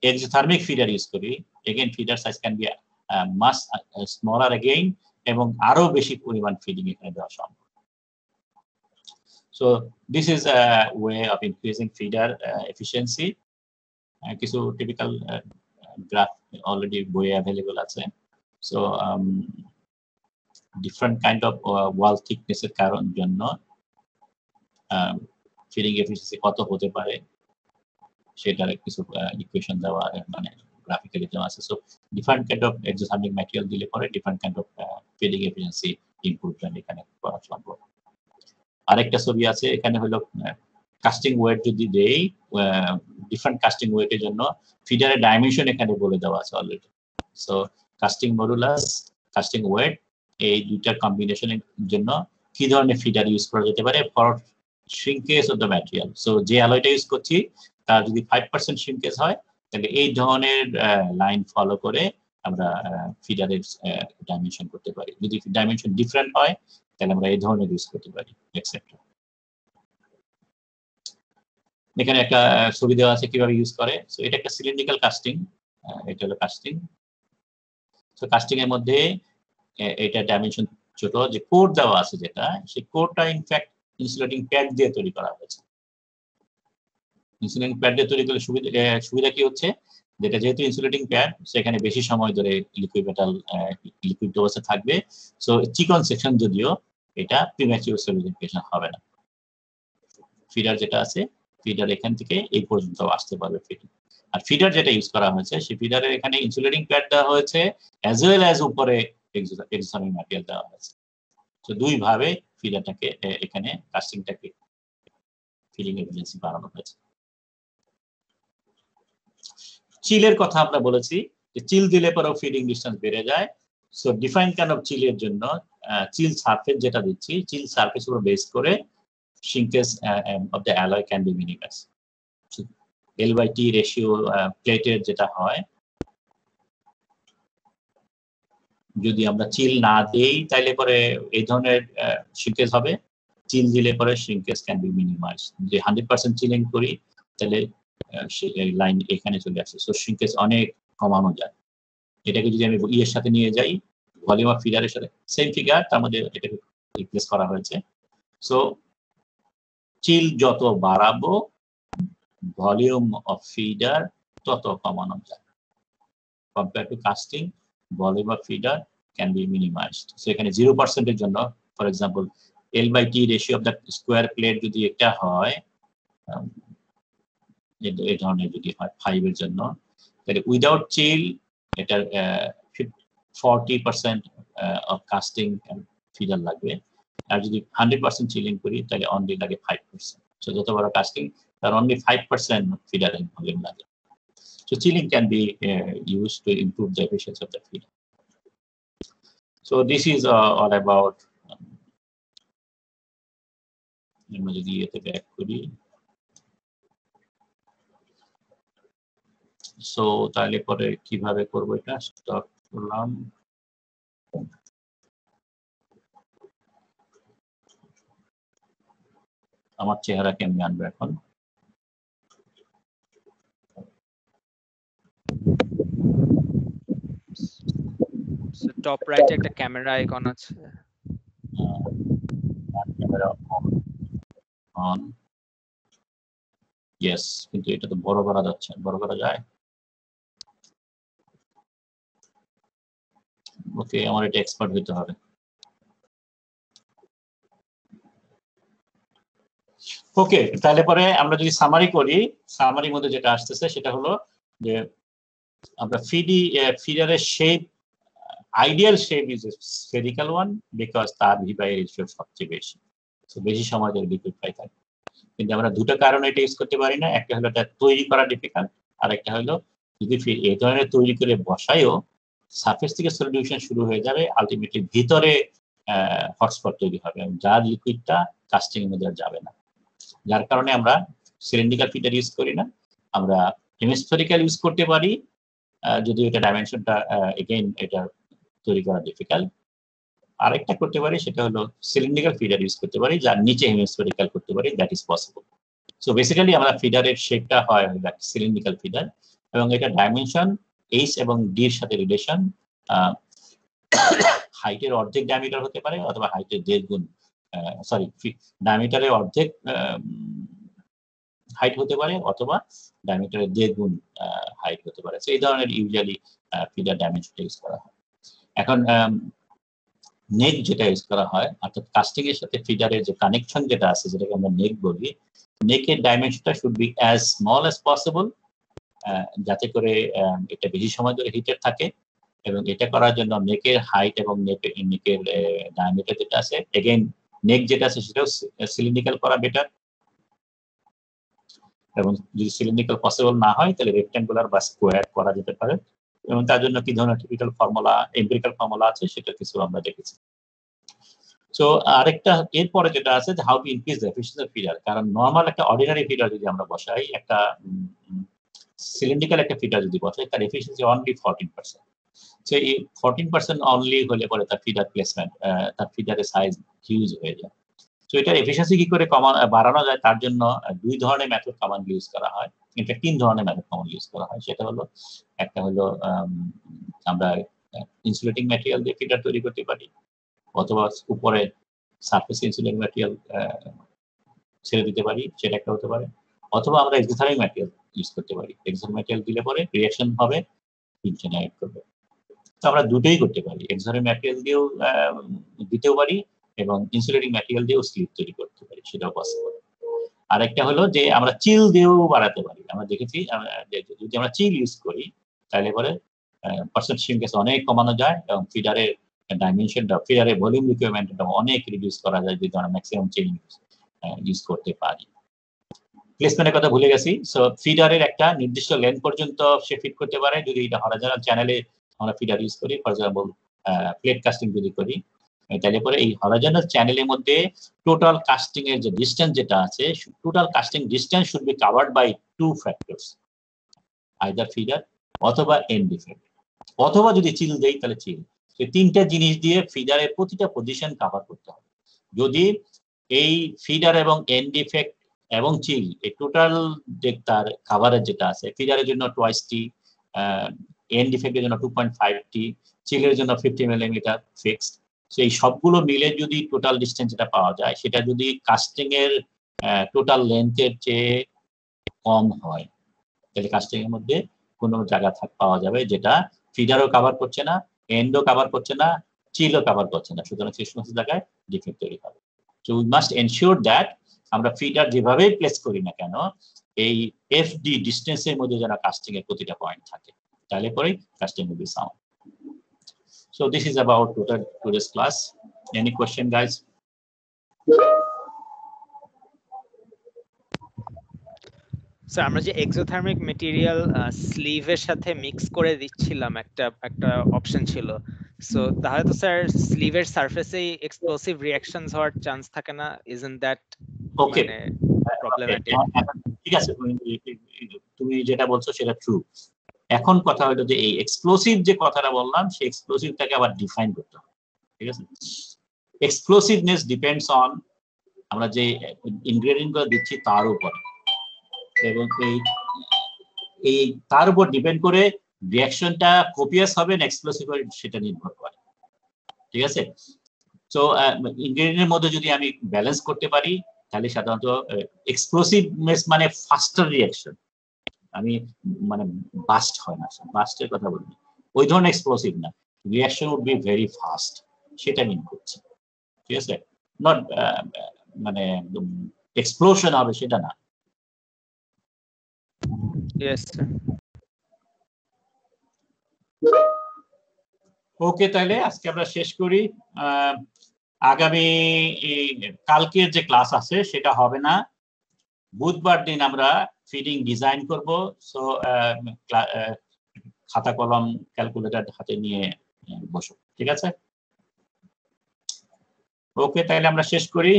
এক্সোথার্মিক ফিডার ইউজ করি, again feeder size can be much smaller again, এবং আরো বেশি পরিমাণ ফিডিং এখানে দেওয়া সম্ভব। So this is a way of increasing feeder efficiency. কিছু typical graph already বইয়ে available আছে। So different kind of wall thickness এর কারণ জন্য feeding efficiency কত হতে পারে সেটার কিছু ইকুয়েশন দেওয়া, মানে গ্রাফিক্যালি দেওয়া আছে। So different kind of exothermic material দিলে পরে different kind of feeding efficiency improvement এখানে করা সম্ভব। আরেকটা ছবি আছে, এখানে হলো কাস্টিং ওয়েট যদি দেই, ডিফারেন্ট কাস্টিং ওয়েটের জন্য ফিডারের ডাইমেনশন এখানে বলে দেওয়া আছে already. So casting modulus, casting weight, এই দুইটার কম্বিনেশনের জন্য কি ধরনের ফিডার ইউজ করা যেতে পারে for shrinkage of the material. So যে অ্যালয়টা ইউজ করছি তার যদি 5% শ্রিঙ্কেজ হয়, তাহলে এই ধরনের লাইন ফলো করে আমরা ফিডারের ডাইমেনশন করতে পারি। যদি ডাইমেনশন ডিফারেন্ট হয় তাহলে আমরা এই ধরনের ইউজ করতে পারি, এক্সেট্রা। এখানে একটা ছবি দেওয়া আছে কিভাবে ইউজ করে। সো এটা একটা সিলিন্ড্রিক্যাল কাস্টিং, এটা হলো কাস্টিং। সো কাস্টিং এর মধ্যে এটা ডাইমেনশন ছোট, যে কোড দেওয়া আছে যেটা, সেই কোডটা ইনফ্যাক্ট ইনসুলেটিং প্যাড দিয়ে তৈরি করা হয়েছে। ইনসুলেটিং প্যাড দিয়ে তৈরি করলে সুবিধা কি হচ্ছে, যেটা যেহেতু ইনসুলেটিং প্যাড, সেখানে বেশি সময় ধরে লিকুইড অবস্থা থাকবে। সো চিকন সেকশন যদিও, এটা প্রিম্যাচিউর সলিডিফিকেশন হবে না। ফিডার যেটা আছে, ফিডার এখান থেকে এই পর্যন্ত আসতে পারবে ফিডিং। আর ফিডার যেটা ইউজ করা হয়েছে, সেই ফিডারের এখানে ইনসুলেটিং প্যাড দেওয়া হয়েছে, অ্যাজ ওয়েল অ্যাজ উপরে এক্সোথার্মিক ম্যাটেরিয়াল দেওয়া হয়েছে। তো দুই ভাবে ফিডারটাকে এখানে কাস্টিংটাকে ফিডিং এফিসিয়েন্সি বাড়ানো হয়েছে। চিলের কথা আমরা বলেছি, যে চিল দিলে পরেও ফিডিং ডিসটেন্স বেড়ে যায়। সো ডিফাইন কাইন্ড অফ চিলের জন্য চিল সারফেস যেটা দিচ্ছি, চিল সারফেস উপর বেস করে shrinkage of the alloy can be minimized. So L/T ratio প্লেটের যেটা হয়, যদি আমরা চিল না দেই তাহলে পরে এই ধরনের shrinkage হবে, চিল দিলে পরে shrinkage can be minimized। যে 100% চিলিং করি তাহলে লাইন এখানে চলে আসে, সো shrinkage অনেক কমানো যায়। এটাকে যদি আমি এর সাথে নিয়ে যাই, ভলিউম অফ ফিডারের সাথে সেম ফিগার, তার মধ্যে এটাকে রিপ্লেস করা হয়েছে। সো চিল যত বাড়াবো, ভলিউম অফ ফিডার তত কমানো যায়। Compare to casting, volume of feeder can be minimised. So এখানে 0% এর জন্য for example L/T ratio of the square plate যদি একটা হয় এই ধরনের যদি হয় 5 এর জন্য, তাহলে উইদাউট চিল এটার 40% অফ কাস্টিং ফিডার লাগবে, আর যদি 100% চিলিং করি তাহলে অনলি লাগে 5%। সো যত বড় কাস্টিং তার অনলি 5% ফিডারিং ভলিউম লাগে। So chilling can be used to improve the efficiency of the feeder. So this is all about যদি এতে ব্যাক করি। সো তাহলে পরে কিভাবে করব এটা স্টপ করলাম। আমার চেহারা কেমনে আনবে এখন? So top right একটা ক্যামেরা আইকন আছে। Camera on. ইয়েস, কিন্তু এটা তো বড় করা যাচ্ছে, বড় করা যায়? ওকে, আমার এটা এক্সপার্ট হতে হবে। ওকে, তাহলে পরে আমরা যদি সামারি করি, সামারির মধ্যে যেটা আসতেছে সেটা হলো যে আমরা ফিডারের shape, ideal shape is spherical one because তার ভি/এ রেশিও সবচেয়ে বেশি, তো বেশি সময় ধরে লিকুইড পাই থাকে। কিন্তু আমরা দুটো কারণে এটা ইউজ করতে পারি না, একটা হলো এটা তৈরি করা ডিফিকাল্ট, আর একটা হলো যদি এই ধরনের তৈরি করে বসায়ও সারফেস থেকে সলিউশন শুরু হয়ে যাবে, আলটিমেটলি ভিতরে হটস্পট তৈরি হবে, যার লিকুইডটা কাস্টিং এর মধ্যে যাবে না। যার কারণে আমরা সিলিন্ড্রিক্যাল ফিডার ইউজ করি না, আমরা হেমিস্ফেরিক্যাল ইউজ করতে পারি, যদি এটা ডাইমেনশনটা এগেইন এটা তৈরি করা ডিফিকাল্ট। আরেকটা করতে পারি সেটা হলো সিলিন্ড্রিক্যাল ফিডার ইউজ করতে পারি, যার নিচে হেমিস্ফেরিক্যাল করতে পারি, that is possible. So basically আমরা ফিডারের শেপটা হয় সিলিন্ড্রিক্যাল ফিডার, এবং এটা ডাইমেনশন এইচ এবং ডি এর সাথে রিলেশন, হাইটের অর্ধেক ডায়ামিটার হতে পারে অথবা হাইটের 1.5 গুণ, সরি ডায়ামিটারের অর্ধেক হাইট হতে পারে অথবা ডায়ামিটারের 1.5 গুণ হাইট হতে পারে। সো এই ধরনের ইউজুয়ালি ফিডার ডাইমেনশনটা ইউজ করা হয়। এখন নেক যেটা ইউজ করা হয়, অর্থাৎ কাস্টিং এর সাথে ফিডারের যে কানেকশন যেটা আছে, যেটাকে আমরা নেক বলি, নেকের ডাইমেনশনটা should be as small as possible, যাতে করে এটা বেশি সময় ধরে হিটেড থাকে। এবং এটা করার জন্য নেকের হাইট এবং নেকের ডায়ামিটার যেটা আছে, এগেইন নেক যেটা আছে সেটাও সিলিন্ড্রিক্যাল করা বেটার, এবং যদি সিলিন্ড্রিক্যাল পসিবল না হয় তাহলে রেক্ট্যাঙ্গুলার বা স্কোয়ার করা যেতে পারে, এবং তার জন্য কি ধরনের টিপিক্যাল ফর্মুলা, এমপিরিক্যাল ফর্মুলা আছে সেটা কিছু আমরা দেখেছি। সো আরেকটা এরপরে যেটা আছে যে how to increase the efficiency of feeder, কারণ নরমাল একটা অর্ডিনারি ফিডার যদি আমরা বসাই, একটা সিলিন্ড্রিক্যাল একটা ফিডার যদি বসাই, তার এফিসিয়েন্সি অনলি 14%। সো এই 14% অনলি হলে পরে তার ফিডার প্লেসমেন্ট, তার ফিডারের সাইজ হিউজ হয়ে যায়। তো এটার এফিসিয়েন্সি কি করে বাড়ানো যায়, তার জন্য 2 ধরনের মেথড কমনলি ইউজ করা হয়, এটা 3 ধরনের মেথড কমনলি ইউজ করা হয়। সেটা হলো, একটা হলো আমরা ইনসুলেটিং ম্যাটেরিয়াল দিয়ে ফিডার তৈরি করতে পারি, অথবা উপরে সারফেস ইনসুলেটিং ম্যাটেরিয়াল ছেড়ে দিতে পারি, সেটা একটা হতে পারে, অথবা আমরা এক্সোথার্মিক ম্যাটেরিয়াল ইউজ করতে পারি। এক্সোথার্মিক ম্যাটেরিয়াল দিলে পরে রিঅ্যাকশন হবে, হিট জেনারেট করবে। তো আমরা দুটোই করতে পারি, এক্সোথার্মিক ম্যাটেরিয়াল দিয়েও দিতেও পারি এবং ইনসুলেটিং ম্যাটেরিয়াল দিয়েও স্লিপ তৈরি করতে পারি, সেটাও পসিবল। আরেকটা হলো যে আমরা চিল দিয়েও বাড়াতে পারি। আমরা দেখেছি যদি আমরা চিল ইউজ করি তাহলে পরে পার্সেন্ট শ্রিঙ্কেজ অনেক কমানো যায়, এবং ফিডারের ডাইমেনশনটা, ফিডারের ভলিউম রিকোয়ারমেন্টটা অনেক রিডিউস করা যায় যদি আমরা ম্যাক্সিমাম চিল ইউজ করতে পারি। প্লেসমেন্টের কথা ভুলে গেছি। সো ফিডারের একটা নির্দিষ্ট লেন্থ পর্যন্ত সে ফিট করতে পারে যদি এটা হরাইজন্টাল চ্যানেলে আমরা ফিডার ইউজ করি। ফর এক্সাম্পল প্লেট কাস্টিং যদি করি, তাহলে পরে এই হরাইজন্টাল চ্যানেলের মধ্যে টোটাল কাস্টিং এর যে ডিসটেন্স যেটা আছে, total casting distance should be covered by 2 factors, either feeder অথবা এন্ড ডিফেক্ট, অথবা যদি চিল দেই তাহলে চিল। এই তিনটা জিনিস দিয়ে ফিডারের প্রতিটা পজিশন কভার করতে হবে। যদি এই ফিডার এবং এন্ড ডিফেক্ট এবং চিল এই টোটাল যে তার কভারেজ যেটা আছে, ফিডারের জন্য 2t, এন্ড ডিফেক্টের জন্য 2.5t, চিলের জন্য 50 মিলিমিটার ফিক্সড। সো এই সবগুলো মিলে যদি টোটাল ডিসটেন্স যেটা পাওয়া যায়, সেটা যদি কাস্টিং এর টোটাল লেন্থের চেয়ে কম হয়, তাহলে কাস্টিং এর মধ্যে কোনো জায়গা পাওয়া যাবে যেটা ফিডারও কভার করছে না, এন্ডও কভার করছে না, চিলও কভার করছে না, সুতরাং সেই সমস্ত জায়গায় ডিফেক্ট তৈরি হবে। So we must ensure that আমরা ফিডার যেভাবেই প্লেস করি না কেন এই এফডি ডিস্টেন্সের মধ্যে যেন কাস্টিং এর প্রতিটা পয়েন্ট থাকে, তাহলে পরেই casting will be sound. So this is about today's class. Any question, guys? Sir আমরা যে এক্সোথার্মিক মেটেরিয়াল স্লিভের সাথে মিক্স করে দিচ্ছিলাম, একটা অপশন ছিল, সো তাহলে তো স্যার স্লিভের সারফেসেই এক্সপ্লোসিভ রিঅ্যাকশনস হওয়ার চান্স থাকে না? Isn't that Okay. প্রবলেমেটিক? ঠিক আছে, তুমি যেটা বলছো সেটা ট্রু। এখন কথা হলো যে এই এক্সপ্লোসিভ যে কথাটা বললাম সেই এক্সপ্লোসিভটাকে আবার ডিফাইন করতে হবে, ঠিক আছে? এক্সপ্লোসিভনেস ডিপেন্ডস অন আমরা যে ইনগ্রেডিয়েন্ট গুলো দিচ্ছি তার উপর, এবং এই তার উপর ডিপেন্ড করে রিঅ্যাকশনটা কোপিয়াস হবে না এক্সপ্লোসিভ হবে সেটা নির্ভর করে, ঠিক আছে? সো ইনগ্রেডিয়েন্টের মধ্যে যদি আমি ব্যালেন্স করতে পারি তাহলে সাধারণত এক্সপ্লোসিভনেস মানে ফাস্টার রিঅ্যাকশন, আমি মানে বাস্ট হয় না, বাস্টের কথা বলি, ওই ধরনের এক্সপ্লোসিভ না, reaction would be very fast, সেটা মিন করছে, ঠিক আছে? নট মানে এক্সপ্লোশন হবে সেটা না। Yes sir. ওকে, তাহলে আজকে আমরা শেষ করি। আগামী কালকের যে ক্লাস আছে সেটা হবে না, বুধবার দিন আমরা ফিডিং ডিজাইন করব। সো খাতা কলম ক্যালকুলেটর হাতে নিয়ে বসো, ঠিক আছে? ওকে, তাহলে আমরা শেষ করি।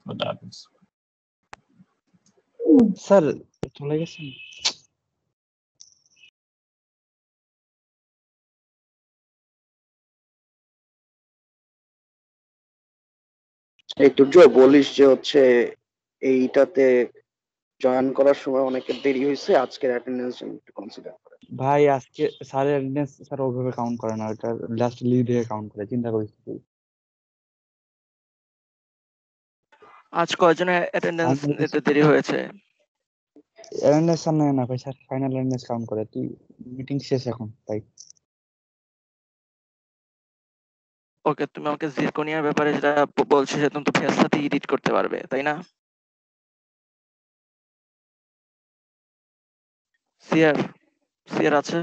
খোদা হাফেজ। স্যার চলে গেছেন? একটু বলিস যে হচ্ছে এইটাতে জয়েন করার সময় অনেকের দেরি হয়েছে, আজকের অ্যাটেন্ডেন্স একটু কনসিডার করে। ভাই আজকে স্যারের অ্যাটেন্ডেন্স স্যার ওইভাবে কাউন্ট করে না, ওটা লাস্ট লিড দিয়ে কাউন্ট করে, চিন্তা করিস তুই। আজ কয়জনের অ্যাটেন্ডেন্স নিতে দেরি হয়েছে? অ্যাটেন্ডেন্স সামনে না ভাই, স্যার ফাইনাল অ্যাটেন্ডেন্স কাউন্ট করে। তুই মিটিং শেষ এখন তাই। ওকে, তুমি আমাকে জিরকোনিয়ার ব্যাপারে যেটা বলছো সেটা তুমি তো ফেসটাতে এডিট করতে পারবে, তাই না? সিআর আছে?